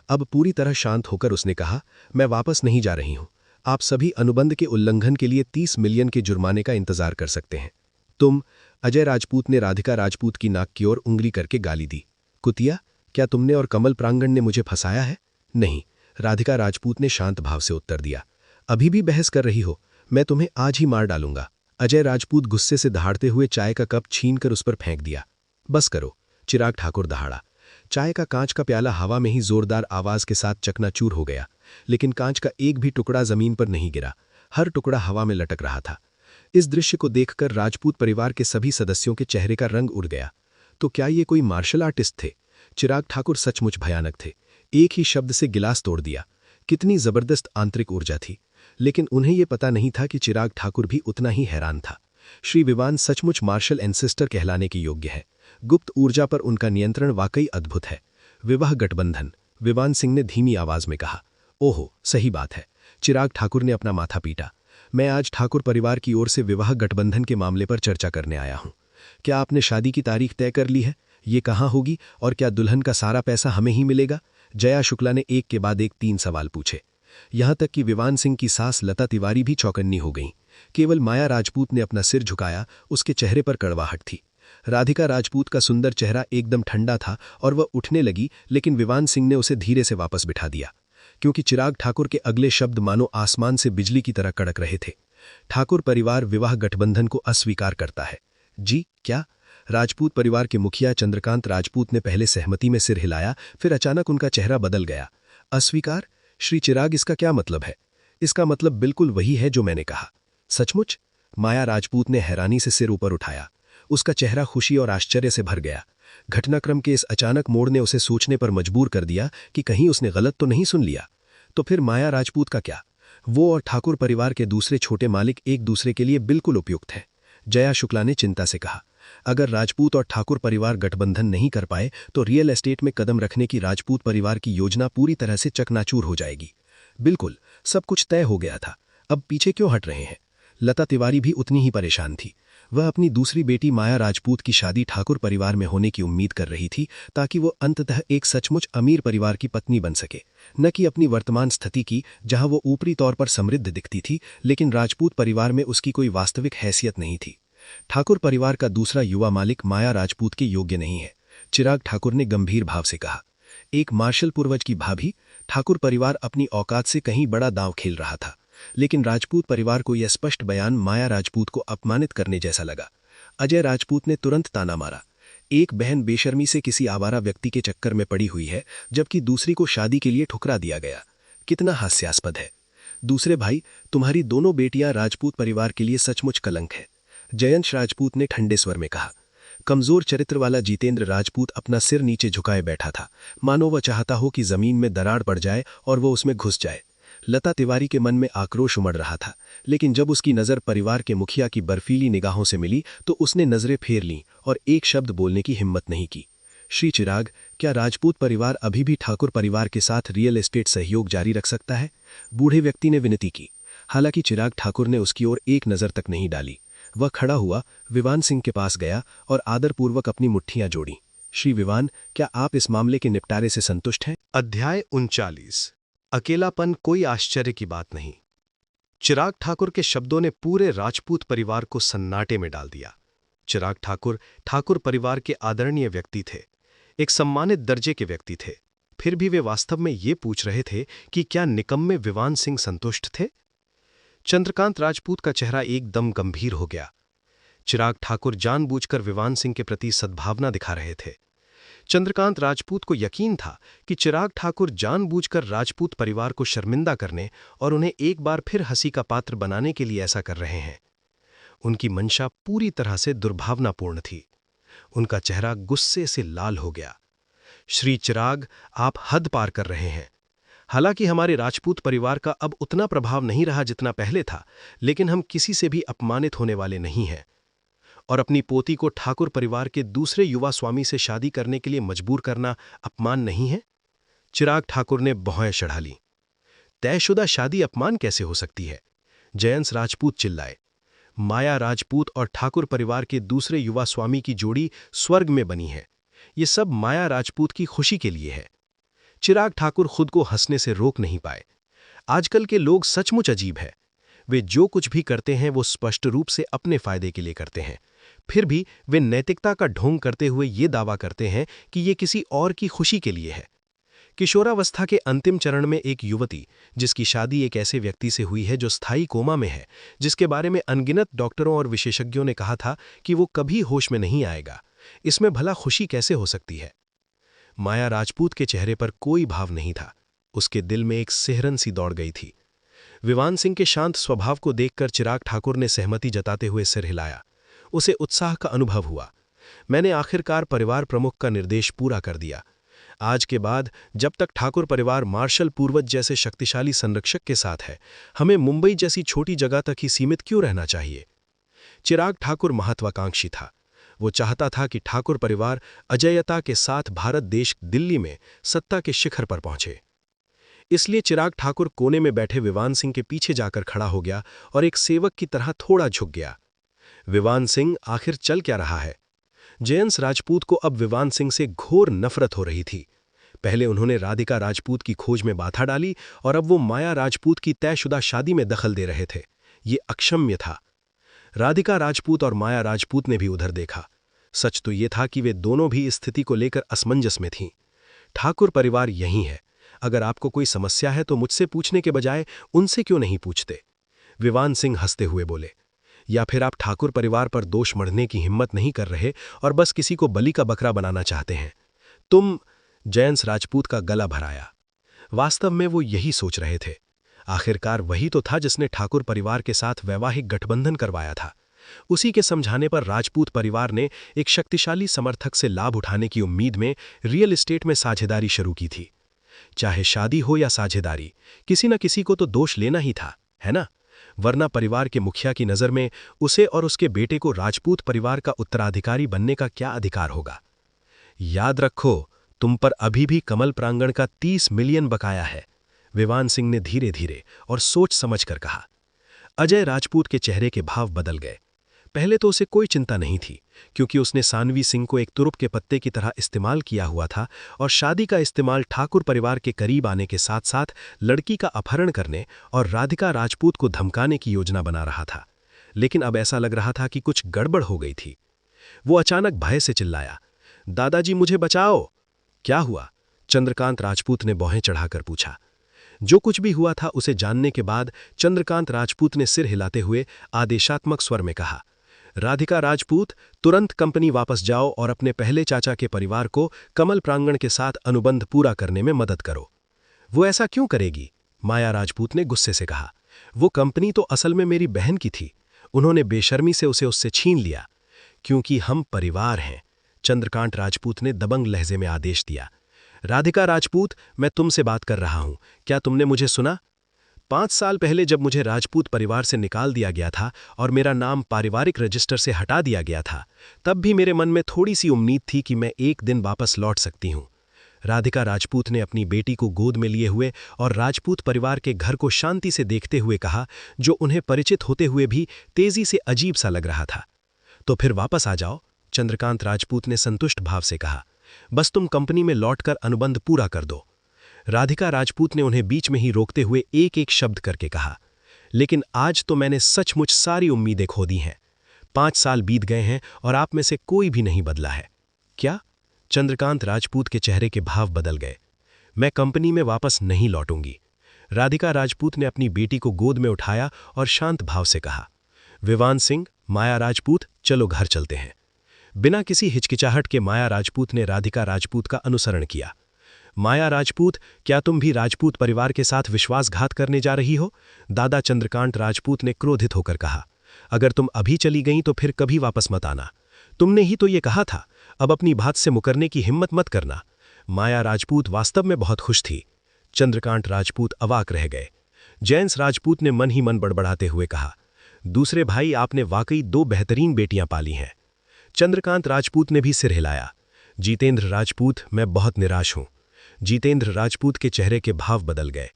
अब पूरी तरह शांत होकर उसने कहा, मैं वापस नहीं जा रही हूं। आप सभी अनुबंध के उल्लंघन के लिए 30 मिलियन के जुर्माने का इंतजार कर सकते हैं। तुम, अजय राजपूत ने राधिका राजपूत की नाक की ओर उंगली करके गाली दी। कुतिया, क्या तुमने और कमल प्रांगण ने मुझे फंसाया है? नहीं, राधिका राजपूत ने शांत भाव से उत्तर दिया। अभी भी बहस कर रही हो? मैं तुम्हें आज ही मार डालूंगा। अजय राजपूत गुस्से से दहाड़ते हुए चाय का कप छीनकर उस पर फेंक दिया। बस करो, चिराग ठाकुर दहाड़ा। चाय का कांच का प्याला हवा में ही जोरदार आवाज के साथ चकनाचूर हो गया, लेकिन कांच का एक भी टुकड़ा जमीन पर नहीं गिरा। हर टुकड़ा हवा में लटक रहा था। इस दृश्य को देखकर राजपूत परिवार के सभी सदस्यों के चेहरे का रंग उड़ गया। तो क्या ये कोई मार्शल आर्टिस्ट थे? चिराग ठाकुर सचमुच भयानक थे। एक ही शब्द से गिलास तोड़ दिया। कितनी जबरदस्त आंतरिक ऊर्जा थी। लेकिन उन्हें यह पता नहीं था कि चिराग ठाकुर भी उतना ही हैरान था। श्री विवान सचमुच मार्शल एंसेस्टर कहलाने के योग्य है। गुप्त ऊर्जा पर उनका नियंत्रण वाकई अद्भुत है। विवाह गठबंधन, विवान सिंह ने धीमी आवाज में कहा। ओहो, सही बात है। चिराग ठाकुर ने अपना माथा पीटा। मैं आज ठाकुर परिवार की ओर से विवाह गठबंधन के मामले पर चर्चा करने आया हूं। क्या आपने शादी की तारीख तय कर ली है? ये कहाँ होगी और क्या दुल्हन का सारा पैसा हमें ही मिलेगा? जया शुक्ला ने एक के बाद एक 3 सवाल पूछे। यहां तक कि विवान सिंह की सास लता तिवारी भी चौकन्नी हो गईं। केवल माया राजपूत ने अपना सिर झुकाया, उसके चेहरे पर कड़वाहट थी। राधिका राजपूत का सुंदर चेहरा एकदम ठंडा था और वह उठने लगी, लेकिन विवान सिंह ने उसे धीरे से वापस बिठा दिया, क्योंकि चिराग ठाकुर के अगले शब्द मानो आसमान से बिजली की तरह कड़क रहे थे। ठाकुर परिवार विवाह गठबंधन को अस्वीकार करता है। जी क्या? राजपूत परिवार के मुखिया चंद्रकांत राजपूत ने पहले सहमति में सिर हिलाया, फिर अचानक उनका चेहरा बदल गया। अस्वीकार? श्री चिराग, इसका क्या मतलब है? इसका मतलब बिल्कुल वही है जो मैंने कहा। सचमुच? माया राजपूत ने हैरानी से सिर ऊपर उठाया। उसका चेहरा खुशी और आश्चर्य से भर गया। घटनाक्रम के इस अचानक मोड़ ने उसे सोचने पर मजबूर कर दिया कि कहीं उसने गलत तो नहीं सुन लिया। तो फिर माया राजपूत का क्या? वो और ठाकुर परिवार के दूसरे छोटे मालिक एक दूसरे के लिए बिल्कुल उपयुक्त हैं। जया शुक्ला ने चिंता से कहा। अगर राजपूत और ठाकुर परिवार गठबंधन नहीं कर पाए तो रियल एस्टेट में कदम रखने की राजपूत परिवार की योजना पूरी तरह से चकनाचूर हो जाएगी। बिल्कुल, सब कुछ तय हो गया था, अब पीछे क्यों हट रहे हैं? लता तिवारी भी उतनी ही परेशान थी। वह अपनी दूसरी बेटी माया राजपूत की शादी ठाकुर परिवार में होने की उम्मीद कर रही थी, ताकि वो अंततः एक सचमुच अमीर परिवार की पत्नी बन सके, न कि अपनी वर्तमान स्थिति की, जहां वो ऊपरी तौर पर समृद्ध दिखती थी लेकिन राजपूत परिवार में उसकी कोई वास्तविक हैसियत नहीं थी। ठाकुर परिवार का दूसरा युवा मालिक माया राजपूत के योग्य नहीं है, चिराग ठाकुर ने गंभीर भाव से कहा। एक मार्शल पूर्वज की भाभी, ठाकुर परिवार अपनी औकात से कहीं बड़ा दांव खेल रहा था, लेकिन राजपूत परिवार को यह स्पष्ट बयान माया राजपूत को अपमानित करने जैसा लगा। अजय राजपूत ने तुरंत ताना मारा, एक बहन बेशर्मी से किसी आवारा व्यक्ति के चक्कर में पड़ी हुई है, जबकि दूसरी को शादी के लिए ठुकरा दिया गया। कितना हास्यास्पद है। दूसरे भाई, तुम्हारी दोनों बेटियां राजपूत परिवार के लिए सचमुच कलंक है, जयंश राजपूत ने ठंडे स्वर में कहा। कमजोर चरित्र वाला जितेंद्र राजपूत अपना सिर नीचे झुकाए बैठा था, मानो वह चाहता हो कि जमीन में दरार पड़ जाए और वो उसमें घुस जाए। लता तिवारी के मन में आक्रोश उमड़ रहा था, लेकिन जब उसकी नज़र परिवार के मुखिया की बर्फीली निगाहों से मिली तो उसने नजरें फेर लीं और एक शब्द बोलने की हिम्मत नहीं की। श्री चिराग, क्या राजपूत परिवार अभी भी ठाकुर परिवार के साथ रियल एस्टेट सहयोग जारी रख सकता है? बूढ़े व्यक्ति ने विनती की। हालांकि चिराग ठाकुर ने उसकी ओर एक नज़र तक नहीं डाली। वह खड़ा हुआ, विवान सिंह के पास गया और आदरपूर्वक अपनी मुट्ठियां जोड़ी। श्री विवान, क्या आप इस मामले के निपटारे से संतुष्ट हैं? अध्याय 39। अकेलापन कोई आश्चर्य की बात नहीं। चिराग ठाकुर के शब्दों ने पूरे राजपूत परिवार को सन्नाटे में डाल दिया। चिराग ठाकुर ठाकुर परिवार के आदरणीय व्यक्ति थे, एक सम्मानित दर्जे के व्यक्ति थे। फिर भी वे वास्तव में ये पूछ रहे थे कि क्या निकम्मे विवान सिंह संतुष्ट थे? चंद्रकांत राजपूत का चेहरा एकदम गंभीर हो गया। चिराग ठाकुर जानबूझकर विवान सिंह के प्रति सद्भावना दिखा रहे थे। चंद्रकांत राजपूत को यकीन था कि चिराग ठाकुर जानबूझकर राजपूत परिवार को शर्मिंदा करने और उन्हें एक बार फिर हंसी का पात्र बनाने के लिए ऐसा कर रहे हैं। उनकी मंशा पूरी तरह से दुर्भावनापूर्ण थी। उनका चेहरा गुस्से से लाल हो गया। श्री चिराग, आप हद पार कर रहे हैं। हालांकि हमारे राजपूत परिवार का अब उतना प्रभाव नहीं रहा जितना पहले था, लेकिन हम किसी से भी अपमानित होने वाले नहीं हैं। और अपनी पोती को ठाकुर परिवार के दूसरे युवा स्वामी से शादी करने के लिए मजबूर करना अपमान नहीं है? चिराग ठाकुर ने भौहें चढ़ा ली। तयशुदा शादी अपमान कैसे हो सकती है? जयंस राजपूत चिल्लाए। माया राजपूत और ठाकुर परिवार के दूसरे युवा स्वामी की जोड़ी स्वर्ग में बनी है। ये सब माया राजपूत की खुशी के लिए है। चिराग ठाकुर खुद को हंसने से रोक नहीं पाए। आजकल के लोग सचमुच अजीब है। वे जो कुछ भी करते हैं वो स्पष्ट रूप से अपने फायदे के लिए करते हैं। फिर भी वे नैतिकता का ढोंग करते हुए ये दावा करते हैं कि ये किसी और की खुशी के लिए है। किशोरावस्था के अंतिम चरण में एक युवती, जिसकी शादी एक ऐसे व्यक्ति से हुई है जो स्थायी कोमा में है, जिसके बारे में अनगिनत डॉक्टरों और विशेषज्ञों ने कहा था कि वो कभी होश में नहीं आएगा, इसमें भला खुशी कैसे हो सकती है? माया राजपूत के चेहरे पर कोई भाव नहीं था। उसके दिल में एक सिहरन सी दौड़ गई थी। विवान सिंह के शांत स्वभाव को देखकर चिराग ठाकुर ने सहमति जताते हुए सिर हिलाया। उसे उत्साह का अनुभव हुआ। मैंने आखिरकार परिवार प्रमुख का निर्देश पूरा कर दिया। आज के बाद जब तक ठाकुर परिवार मार्शल पूर्वज जैसे शक्तिशाली संरक्षक के साथ है, हमें मुंबई जैसी छोटी जगह तक ही सीमित क्यों रहना चाहिए? चिराग ठाकुर महत्वाकांक्षी था। वो चाहता था कि ठाकुर परिवार अजेयता के साथ भारत देश दिल्ली में सत्ता के शिखर पर पहुंचे। इसलिए चिराग ठाकुर कोने में बैठे विवान सिंह के पीछे जाकर खड़ा हो गया और एक सेवक की तरह थोड़ा झुक गया। विवान सिंह, आखिर चल क्या रहा है? जयंस राजपूत को अब विवान सिंह से घोर नफरत हो रही थी। पहले उन्होंने राधिका राजपूत की खोज में बाधा डाली और अब वो माया राजपूत की तयशुदा शादी में दखल दे रहे थे। ये अक्षम्य था। राधिका राजपूत और माया राजपूत ने भी उधर देखा। सच तो ये था कि वे दोनों भी इस स्थिति को लेकर असमंजस में थीं। ठाकुर परिवार यहीं है। अगर आपको कोई समस्या है तो मुझसे पूछने के बजाय उनसे क्यों नहीं पूछते? विवान सिंह हंसते हुए बोले। या फिर आप ठाकुर परिवार पर दोष मढ़ने की हिम्मत नहीं कर रहे और बस किसी को बलि का बकरा बनाना चाहते हैं? तुम, जयंस राजपूत का गला भराया। वास्तव में वो यही सोच रहे थे। आखिरकार वही तो था जिसने ठाकुर परिवार के साथ वैवाहिक गठबंधन करवाया था। उसी के समझाने पर राजपूत परिवार ने एक शक्तिशाली समर्थक से लाभ उठाने की उम्मीद में रियल एस्टेट में साझेदारी शुरू की थी। चाहे शादी हो या साझेदारी, किसी न किसी को तो दोष लेना ही था, है ना? वरना परिवार के मुखिया की नज़र में उसे और उसके बेटे को राजपूत परिवार का उत्तराधिकारी बनने का क्या अधिकार होगा। याद रखो, तुम पर अभी भी कमल प्रांगण का 30 मिलियन बकाया है, विवान सिंह ने धीरे धीरे और सोच समझकर कहा। अजय राजपूत के चेहरे के भाव बदल गए। पहले तो उसे कोई चिंता नहीं थी, क्योंकि उसने सानवी सिंह को एक तुरुप के पत्ते की तरह इस्तेमाल किया हुआ था और शादी का इस्तेमाल ठाकुर परिवार के करीब आने के साथ साथ लड़की का अपहरण करने और राधिका राजपूत को धमकाने की योजना बना रहा था। लेकिन अब ऐसा लग रहा था कि कुछ गड़बड़ हो गई थी। वो अचानक भय से चिल्लाया, दादाजी मुझे बचाओ। क्या हुआ? चंद्रकांत राजपूत ने भौहें चढ़ाकर पूछा। जो कुछ भी हुआ था उसे जानने के बाद चंद्रकांत राजपूत ने सिर हिलाते हुए आदेशात्मक स्वर में कहा, राधिका राजपूत, तुरंत कंपनी वापस जाओ और अपने पहले चाचा के परिवार को कमल प्रांगण के साथ अनुबंध पूरा करने में मदद करो। वो ऐसा क्यों करेगी? माया राजपूत ने गुस्से से कहा। वो कंपनी तो असल में मेरी बहन की थी, उन्होंने बेशर्मी से उसे उससे छीन लिया। क्योंकि हम परिवार हैं, चंद्रकांत राजपूत ने दबंग लहजे में आदेश दिया। राधिका राजपूत, मैं तुमसे बात कर रहा हूं, क्या तुमने मुझे सुना? 5 साल पहले जब मुझे राजपूत परिवार से निकाल दिया गया था और मेरा नाम पारिवारिक रजिस्टर से हटा दिया गया था, तब भी मेरे मन में थोड़ी सी उम्मीद थी कि मैं एक दिन वापस लौट सकती हूं। राधिका राजपूत ने अपनी बेटी को गोद में लिए हुए और राजपूत परिवार के घर को शांति से देखते हुए कहा, जो उन्हें परिचित होते हुए भी तेजी से अजीब सा लग रहा था। तो फिर वापस आ जाओ, चंद्रकांत राजपूत ने संतुष्ट भाव से कहा। बस तुम कंपनी में लौटकर अनुबंध पूरा कर दो। राधिका राजपूत ने उन्हें बीच में ही रोकते हुए एक एक शब्द करके कहा, लेकिन आज तो मैंने सचमुच सारी उम्मीदें खो दी हैं। 5 साल बीत गए हैं और आप में से कोई भी नहीं बदला है। क्या? चंद्रकांत राजपूत के चेहरे के भाव बदल गए। मैं कंपनी में वापस नहीं लौटूंगी। राधिका राजपूत ने अपनी बेटी को गोद में उठाया और शांत भाव से कहा। विवान सिंह, माया राजपूत, चलो घर चलते हैं। बिना किसी हिचकिचाहट के माया राजपूत ने राधिका राजपूत का अनुसरण किया। माया राजपूत, क्या तुम भी राजपूत परिवार के साथ विश्वासघात करने जा रही हो? दादा चंद्रकांत राजपूत ने क्रोधित होकर कहा। अगर तुम अभी चली गई तो फिर कभी वापस मत आना। तुमने ही तो ये कहा था, अब अपनी बात से मुकरने की हिम्मत मत करना। माया राजपूत वास्तव में बहुत खुश थी। चंद्रकांत राजपूत अवाक रह गए। जैंस राजपूत ने मन ही मन बड़बड़ाते हुए कहा, दूसरे भाई, आपने वाकई 2 बेहतरीन बेटियां पाली हैं। चंद्रकांत राजपूत ने भी सिर हिलाया। जितेंद्र राजपूत, मैं बहुत निराश हूं। जितेंद्र राजपूत के चेहरे के भाव बदल गए।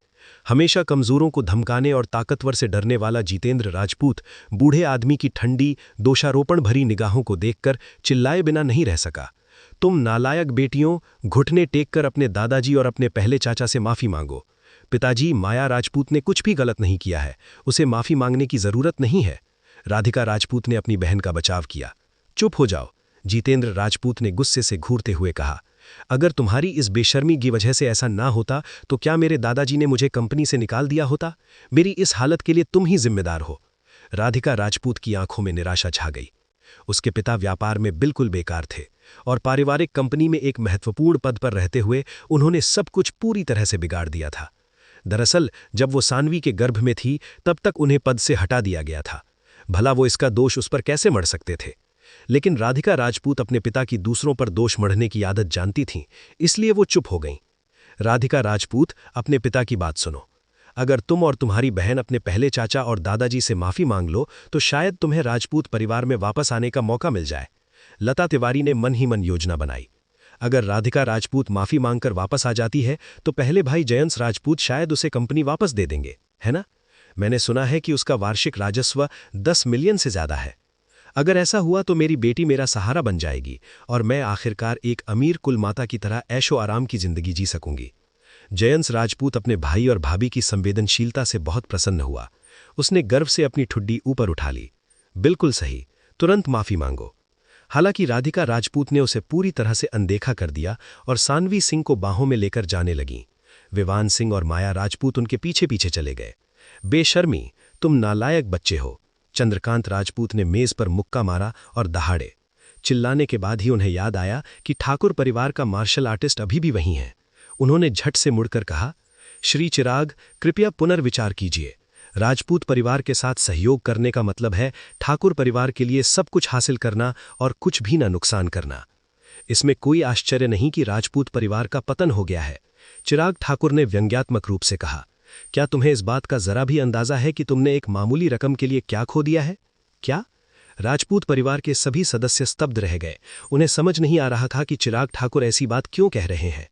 हमेशा कमजोरों को धमकाने और ताकतवर से डरने वाला जितेंद्र राजपूत बूढ़े आदमी की ठंडी, दोषारोपण भरी निगाहों को देखकर चिल्लाए बिना नहीं रह सका। तुम नालायक बेटियों, घुटने टेककर अपने दादाजी और अपने पहले चाचा से माफी मांगो। पिताजी, माया राजपूत ने कुछ भी गलत नहीं किया है, उसे माफी मांगने की जरूरत नहीं है। राधिका राजपूत ने अपनी बहन का बचाव किया। चुप हो जाओ, जितेंद्र राजपूत ने गुस्से से घूरते हुए कहा। अगर तुम्हारी इस बेशर्मी की वजह से ऐसा ना होता तो क्या मेरे दादाजी ने मुझे कंपनी से निकाल दिया होता? मेरी इस हालत के लिए तुम ही जिम्मेदार हो। राधिका राजपूत की आंखों में निराशा छा गई। उसके पिता व्यापार में बिल्कुल बेकार थे और पारिवारिक कंपनी में एक महत्वपूर्ण पद पर रहते हुए उन्होंने सब कुछ पूरी तरह से बिगाड़ दिया था। दरअसल जब वो सानवी के गर्भ में थी तब तक उन्हें पद से हटा दिया गया था। भला वो इसका दोष उस पर कैसे मढ़ सकते थे? लेकिन राधिका राजपूत अपने पिता की दूसरों पर दोष मढ़ने की आदत जानती थीं, इसलिए वो चुप हो गईं। राधिका राजपूत, अपने पिता की बात सुनो। अगर तुम और तुम्हारी बहन अपने पहले चाचा और दादाजी से माफी मांग लो तो शायद तुम्हें राजपूत परिवार में वापस आने का मौका मिल जाए। लता तिवारी ने मन ही मन योजना बनाई। अगर राधिका राजपूत माफी मांगकर वापस आ जाती है तो पहले भाई जयंस राजपूत शायद उसे कंपनी वापस दे देंगे, है ना? मैंने सुना है कि उसका वार्षिक राजस्व 10 मिलियन से ज्यादा है। अगर ऐसा हुआ तो मेरी बेटी मेरा सहारा बन जाएगी और मैं आखिरकार एक अमीर कुल माता की तरह ऐशो आराम की जिंदगी जी सकूंगी। जयंस राजपूत अपने भाई और भाभी की संवेदनशीलता से बहुत प्रसन्न हुआ। उसने गर्व से अपनी ठुड्डी ऊपर उठा ली। बिल्कुल सही, तुरंत माफी मांगो। हालांकि राधिका राजपूत ने उसे पूरी तरह से अनदेखा कर दिया और सानवी सिंह को बाहों में लेकर जाने लगीं। विवान सिंह और माया राजपूत उनके पीछे पीछे चले गए। बेशर्मी, तुम नालायक बच्चे हो। चंद्रकांत राजपूत ने मेज पर मुक्का मारा और दहाड़े। चिल्लाने के बाद ही उन्हें याद आया कि ठाकुर परिवार का मार्शल आर्टिस्ट अभी भी वहीं है। उन्होंने झट से मुड़कर कहा, श्री चिराग, कृपया पुनर्विचार कीजिए। राजपूत परिवार के साथ सहयोग करने का मतलब है ठाकुर परिवार के लिए सब कुछ हासिल करना और कुछ भी न नुकसान करना। इसमें कोई आश्चर्य नहीं कि राजपूत परिवार का पतन हो गया है। चिराग ठाकुर ने व्यंग्यात्मक रूप से कहा। क्या तुम्हें इस बात का जरा भी अंदाजा है कि तुमने एक मामूली रकम के लिए क्या खो दिया है? क्या? राजपूत परिवार के सभी सदस्य स्तब्ध रह गए। उन्हें समझ नहीं आ रहा था कि चिराग ठाकुर ऐसी बात क्यों कह रहे हैं।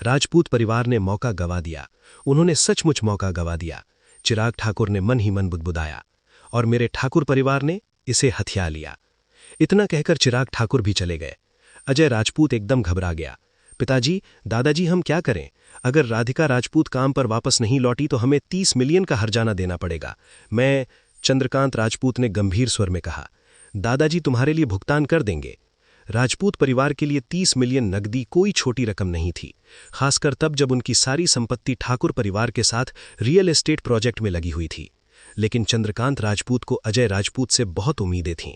राजपूत परिवार ने मौका गंवा दिया। उन्होंने सचमुच मौका गंवा दिया। चिराग ठाकुर ने मन ही मन बुदबुदाया, और मेरे ठाकुर परिवार ने इसे हथिया लिया। इतना कहकर चिराग ठाकुर भी चले गए। अजय राजपूत एकदम घबरा गया। पिताजी, दादाजी, हम क्या करें? अगर राधिका राजपूत काम पर वापस नहीं लौटी तो हमें 30 मिलियन का हर्जाना देना पड़ेगा। चंद्रकांत राजपूत ने गंभीर स्वर में कहा। दादाजी तुम्हारे लिए भुगतान कर देंगे। राजपूत परिवार के लिए 30 मिलियन नकदी कोई छोटी रकम नहीं थी, खासकर तब जब उनकी सारी संपत्ति ठाकुर परिवार के साथ रियल एस्टेट प्रोजेक्ट में लगी हुई थी। लेकिन चंद्रकांत राजपूत को अजय राजपूत से बहुत उम्मीदें थीं।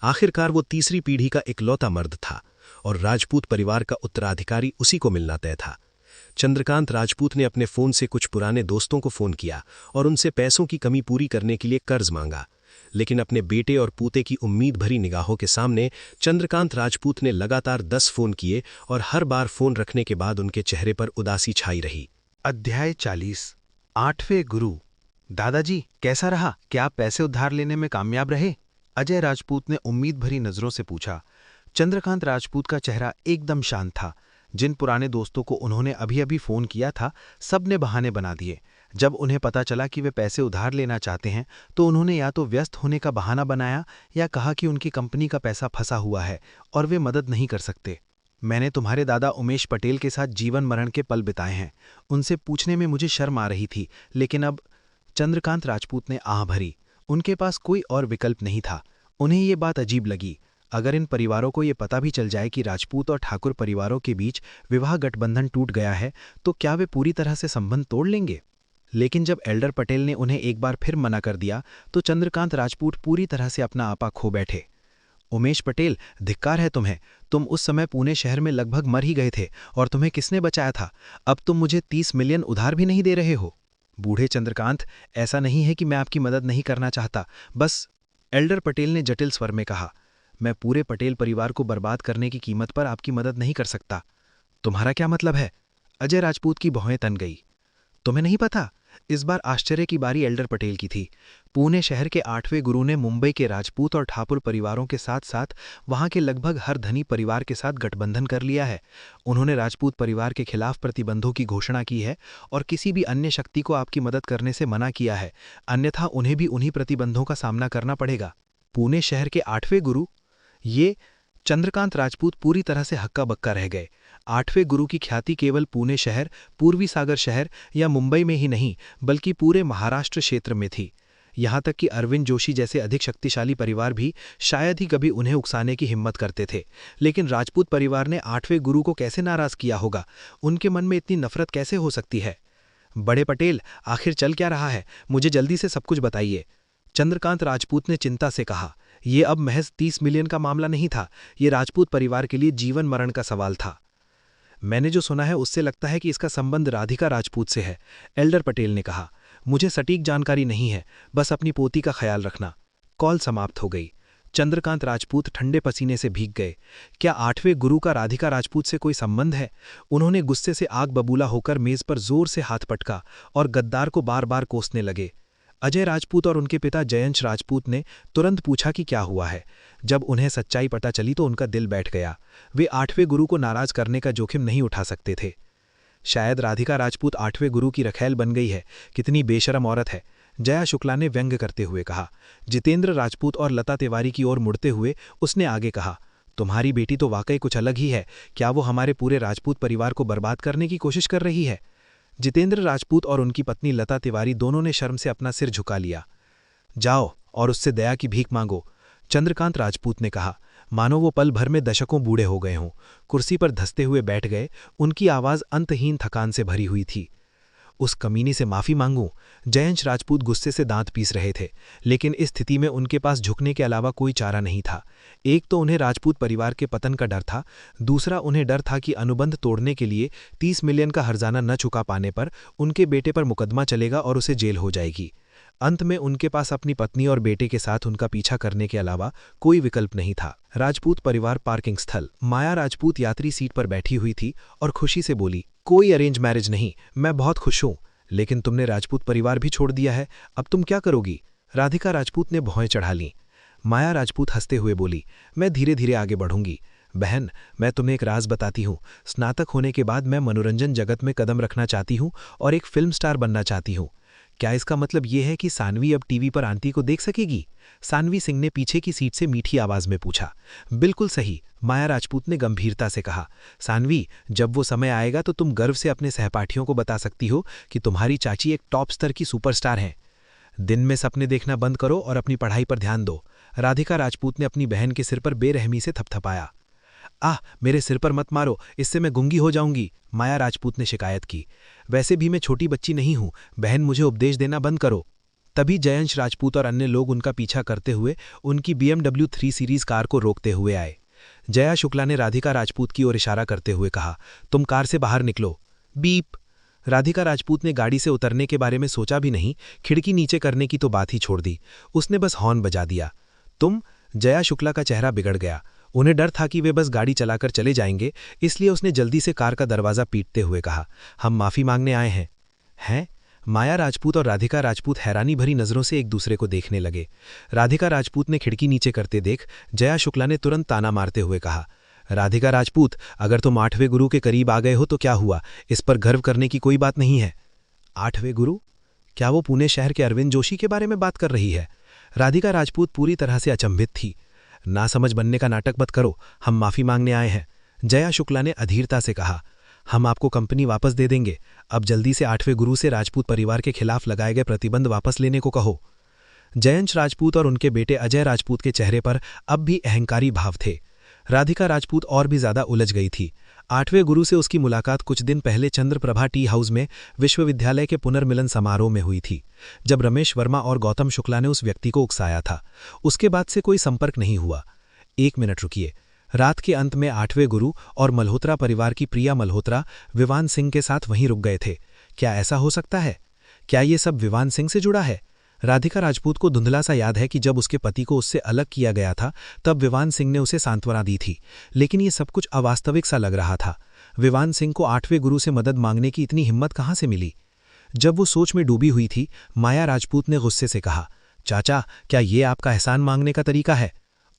आखिरकार वो तीसरी पीढ़ी का इकलौता मर्द था और राजपूत परिवार का उत्तराधिकारी उसी को मिलना तय था। चंद्रकांत राजपूत ने अपने फोन से कुछ पुराने दोस्तों को फोन किया और उनसे पैसों की कमी पूरी करने के लिए कर्ज मांगा। लेकिन अपने बेटे और पूते की उम्मीद भरी निगाहों के सामने चंद्रकांत राजपूत ने लगातार 10 फोन किए और हर बार फोन रखने के बाद उनके चेहरे पर उदासी छाई रही। अध्याय 40। 8वें गुरु। दादाजी, कैसा रहा? क्या आप पैसे उधार लेने में कामयाब रहे? अजय राजपूत ने उम्मीद भरी नजरों से पूछा। चंद्रकांत राजपूत का चेहरा एकदम शांत था। जिन पुराने दोस्तों को उन्होंने अभी अभी फोन किया था, सब ने बहाने बना दिए। जब उन्हें पता चला कि वे पैसे उधार लेना चाहते हैं तो उन्होंने या तो व्यस्त होने का बहाना बनाया या कहा कि उनकी कंपनी का पैसा फंसा हुआ है और वे मदद नहीं कर सकते। मैंने तुम्हारे दादा उमेश पटेल के साथ जीवन मरण के पल बिताए हैं। उनसे पूछने में मुझे शर्म आ रही थी, लेकिन अब। चंद्रकांत राजपूत ने आह भरी। उनके पास कोई और विकल्प नहीं था। उन्हें ये बात अजीब लगी। अगर इन परिवारों को ये पता भी चल जाए कि राजपूत और ठाकुर परिवारों के बीच विवाह गठबंधन टूट गया है तो क्या वे पूरी तरह से संबंध तोड़ लेंगे? लेकिन जब एल्डर पटेल ने उन्हें एक बार फिर मना कर दिया तो चंद्रकांत राजपूत पूरी तरह से अपना आपा खो बैठे। उमेश पटेल, धिक्कार है तुम्हें। तुम उस समय पुणे शहर में लगभग मर ही गए थे और तुम्हें किसने बचाया था? अब तुम मुझे 30 मिलियन उधार भी नहीं दे रहे हो। बूढ़े चंद्रकांत, ऐसा नहीं है कि मैं आपकी मदद नहीं करना चाहता, बस। एल्डर पटेल ने जटिल स्वर में कहा, मैं पूरे पटेल परिवार को बर्बाद करने की कीमत पर आपकी मदद नहीं कर सकता। तुम्हारा क्या मतलब है? अजय राजपूत की भौहें तन गई। तुम्हें नहीं पता? इस बार आश्चर्य की बारी एल्डर पटेल की थी। पुणे शहर के 8वें गुरु ने मुंबई के राजपूत और ठाकुर परिवारों के साथ साथ वहां के लगभग हर धनी परिवार के साथ गठबंधन कर लिया है। उन्होंने राजपूत परिवार के खिलाफ प्रतिबंधों की घोषणा की है और किसी भी अन्य शक्ति को आपकी मदद करने से मना किया है, अन्यथा उन्हें भी उन्हीं प्रतिबंधों का सामना करना पड़ेगा। पुणे शहर के 8वें गुरु? ये। चंद्रकांत राजपूत पूरी तरह से हक्का बक्का रह गए। 8वें गुरु की ख्याति केवल पुणे शहर, पूर्वी सागर शहर या मुंबई में ही नहीं बल्कि पूरे महाराष्ट्र क्षेत्र में थी। यहाँ तक कि अरविंद जोशी जैसे अधिक शक्तिशाली परिवार भी शायद ही कभी उन्हें उकसाने की हिम्मत करते थे। लेकिन राजपूत परिवार ने 8वें गुरु को कैसे नाराज किया होगा? उनके मन में इतनी नफरत कैसे हो सकती है? बड़े पटेल, आखिर चल क्या रहा है? मुझे जल्दी से सब कुछ बताइए। चंद्रकांत राजपूत ने चिंता से कहा। ये अब महज 30 मिलियन का मामला नहीं था, ये राजपूत परिवार के लिए जीवन मरण का सवाल था। मैंने जो सुना है उससे लगता है कि इसका संबंध राधिका राजपूत से है, एल्डर पटेल ने कहा। मुझे सटीक जानकारी नहीं है, बस अपनी पोती का ख्याल रखना। कॉल समाप्त हो गई। चंद्रकांत राजपूत ठंडे पसीने से भीग गए। क्या 8वें गुरु का राधिका राजपूत से कोई संबंध है? उन्होंने गुस्से से आग बबूला होकर मेज पर जोर से हाथ पटका और गद्दार को बार बार कोसने लगे। अजय राजपूत और उनके पिता जयंश राजपूत ने तुरंत पूछा कि क्या हुआ है। जब उन्हें सच्चाई पता चली तो उनका दिल बैठ गया। वे 8वें गुरु को नाराज करने का जोखिम नहीं उठा सकते थे। शायद राधिका राजपूत 8वें गुरु की रखैल बन गई है। कितनी बेशरम औरत है, जया शुक्ला ने व्यंग करते हुए कहा। जितेंद्र राजपूत और लता तिवारी की ओर मुड़ते हुए उसने आगे कहा, तुम्हारी बेटी तो वाकई कुछ अलग ही है। क्या वो हमारे पूरे राजपूत परिवार को बर्बाद करने की कोशिश कर रही है? जितेंद्र राजपूत और उनकी पत्नी लता तिवारी दोनों ने शर्म से अपना सिर झुका लिया। जाओ और उससे दया की भीख मांगो, चंद्रकांत राजपूत ने कहा, मानो वो पल भर में दशकों बूढ़े हो गए हों। कुर्सी पर धंसते हुए बैठ गए। उनकी आवाज अंतहीन थकान से भरी हुई थी। उस कमीनी से माफी मांगूं? जयंश राजपूत गुस्से से दांत पीस रहे थे, लेकिन इस स्थिति में उनके पास झुकने के अलावा कोई चारा नहीं था। एक तो उन्हें राजपूत परिवार के पतन का डर था, दूसरा उन्हें डर था कि अनुबंध तोड़ने के लिए 30 मिलियन का हर्जाना न चुका पाने पर उनके बेटे पर मुकदमा चलेगा और उसे जेल हो जाएगी। अंत में उनके पास अपनी पत्नी और बेटे के साथ उनका पीछा करने के अलावा कोई विकल्प नहीं था। राजपूत परिवार पार्किंग स्थल। माया राजपूत यात्री सीट पर बैठी हुई थी और खुशी से बोली, कोई अरेंज मैरिज नहीं, मैं बहुत खुश हूं। लेकिन तुमने राजपूत परिवार भी छोड़ दिया है, अब तुम क्या करोगी? राधिका राजपूत ने भौहें चढ़ा लीं। माया राजपूत हंसते हुए बोली, मैं धीरे धीरे आगे बढ़ूंगी। बहन, मैं तुम्हें एक राज बताती हूँ। स्नातक होने के बाद मैं मनोरंजन जगत में कदम रखना चाहती हूँ और एक फिल्म स्टार बनना चाहती हूँ। क्या इसका मतलब ये है कि सानवी अब टीवी पर आंटी को देख सकेगी? सानवी सिंह ने पीछे की सीट से मीठी आवाज में पूछा। बिल्कुल सही, माया राजपूत ने गंभीरता से कहा। सानवी, जब वो समय आएगा तो तुम गर्व से अपने सहपाठियों को बता सकती हो कि तुम्हारी चाची एक टॉप स्तर की सुपरस्टार हैं। दिन में सपने देखना बंद करो और अपनी पढ़ाई पर ध्यान दो। राधिका राजपूत ने अपनी बहन के सिर पर बेरहमी से थपथपाया। आह, मेरे सिर पर मत मारो, इससे मैं गूंगी हो जाऊंगी, माया राजपूत ने शिकायत की। वैसे भी मैं छोटी बच्ची नहीं हूं, बहन, मुझे उपदेश देना बंद करो। तभी जयंश राजपूत और अन्य लोग उनका पीछा करते हुए उनकी BMW 3 सीरीज कार को रोकते हुए आए। जया शुक्ला ने राधिका राजपूत की ओर इशारा करते हुए कहा, तुम कार से बाहर निकलो। बीप। राधिका राजपूत ने गाड़ी से उतरने के बारे में सोचा भी नहीं, खिड़की नीचे करने की तो बात ही छोड़ दी। उसने बस हॉर्न बजा दिया। तुम? जया शुक्ला का चेहरा बिगड़ गया। उन्हें डर था कि वे बस गाड़ी चलाकर चले जाएंगे, इसलिए उसने जल्दी से कार का दरवाजा पीटते हुए कहा, हम माफी मांगने आए हैं। हैं? माया राजपूत और राधिका राजपूत हैरानी भरी नजरों से एक दूसरे को देखने लगे। राधिका राजपूत ने खिड़की नीचे करते देख जया शुक्ला ने तुरंत ताना मारते हुए कहा, राधिका राजपूत, अगर तुम 8वें गुरु के करीब आ गए हो तो क्या हुआ, इस पर गर्व करने की कोई बात नहीं है। 8वें गुरु? क्या वो पुणे शहर के अरविंद जोशी के बारे में बात कर रही है? राधिका राजपूत पूरी तरह से अचंभित थी। ना समझ बनने का नाटक मत करो, हम माफी मांगने आए हैं, जया शुक्ला ने अधीरता से कहा। हम आपको कंपनी वापस दे देंगे, अब जल्दी से 8वें गुरु से राजपूत परिवार के खिलाफ लगाए गए प्रतिबंध वापस लेने को कहो। जयंश राजपूत और उनके बेटे अजय राजपूत के चेहरे पर अब भी अहंकारी भाव थे। राधिका राजपूत और भी ज्यादा उलझ गई थी। 8वें गुरु से उसकी मुलाकात कुछ दिन पहले चंद्रप्रभा टी हाउस में विश्वविद्यालय के पुनर्मिलन समारोह में हुई थी, जब रमेश वर्मा और गौतम शुक्ला ने उस व्यक्ति को उकसाया था। उसके बाद से कोई संपर्क नहीं हुआ। 1 मिनट रुकिए। रात के अंत में 8वें गुरु और मल्होत्रा परिवार की प्रिया मल्होत्रा विवान सिंह के साथ वहीं रुक गए थे। क्या ऐसा हो सकता है? क्या ये सब विवान सिंह से जुड़ा है? राधिका राजपूत को धुंधला सा याद है कि जब उसके पति को उससे अलग किया गया था तब विवान सिंह ने उसे सांत्वना दी थी, लेकिन ये सब कुछ अवास्तविक सा लग रहा था। विवान सिंह को 8वें गुरु से मदद मांगने की इतनी हिम्मत कहाँ से मिली? जब वो सोच में डूबी हुई थी, माया राजपूत ने गुस्से से कहा, चाचा, क्या ये आपका एहसान मांगने का तरीका है?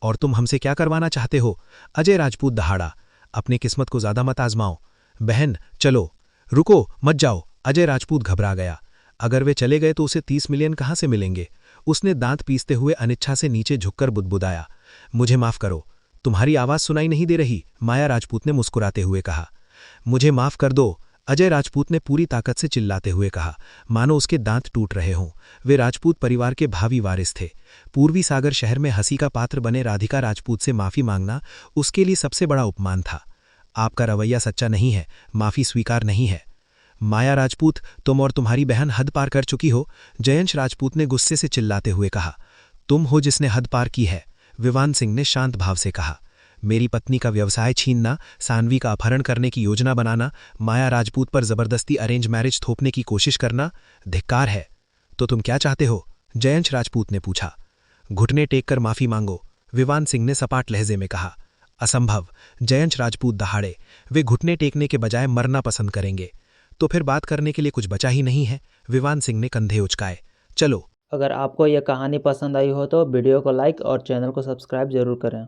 और तुम हमसे क्या करवाना चाहते हो? अजय राजपूत दहाड़ा। अपनी किस्मत को ज्यादा मत आजमाओ। बहन, चलो। रुको, मत जाओ। अजय राजपूत घबरा गया। अगर वे चले गए तो उसे 30 मिलियन कहाँ से मिलेंगे? उसने दांत पीसते हुए अनिच्छा से नीचे झुककर बुदबुदाया, मुझे माफ करो। तुम्हारी आवाज सुनाई नहीं दे रही, माया राजपूत ने मुस्कुराते हुए कहा। मुझे माफ कर दो, अजय राजपूत ने पूरी ताकत से चिल्लाते हुए कहा, मानो उसके दांत टूट रहे हों। वे राजपूत परिवार के भावी वारिस थे। पूर्वी सागर शहर में हंसी का पात्र बने राधिका राजपूत से माफी मांगना उसके लिए सबसे बड़ा उपमान था। आपका रवैया सच्चा नहीं है, माफी स्वीकार नहीं है। माया राजपूत, तुम और तुम्हारी बहन हद पार कर चुकी हो, जयंश राजपूत ने गुस्से से चिल्लाते हुए कहा। तुम हो जिसने हद पार की है, विवान सिंह ने शांत भाव से कहा। मेरी पत्नी का व्यवसाय छीनना, सानवी का अपहरण करने की योजना बनाना, माया राजपूत पर जबरदस्ती अरेंज मैरिज थोपने की कोशिश करना धिक्कार है। तो तुम क्या चाहते हो? जयंश राजपूत ने पूछा। घुटने टेक कर माफी मांगो, विवान सिंह ने सपाट लहजे में कहा। असंभव, जयंश राजपूत दहाड़े। वे घुटने टेकने के बजाय मरना पसंद करेंगे। तो फिर बात करने के लिए कुछ बचा ही नहीं है, विवान सिंह ने कंधे उचकाए। चलो। अगर आपको यह कहानी पसंद आई हो तो वीडियो को लाइक और चैनल को सब्सक्राइब जरूर करें।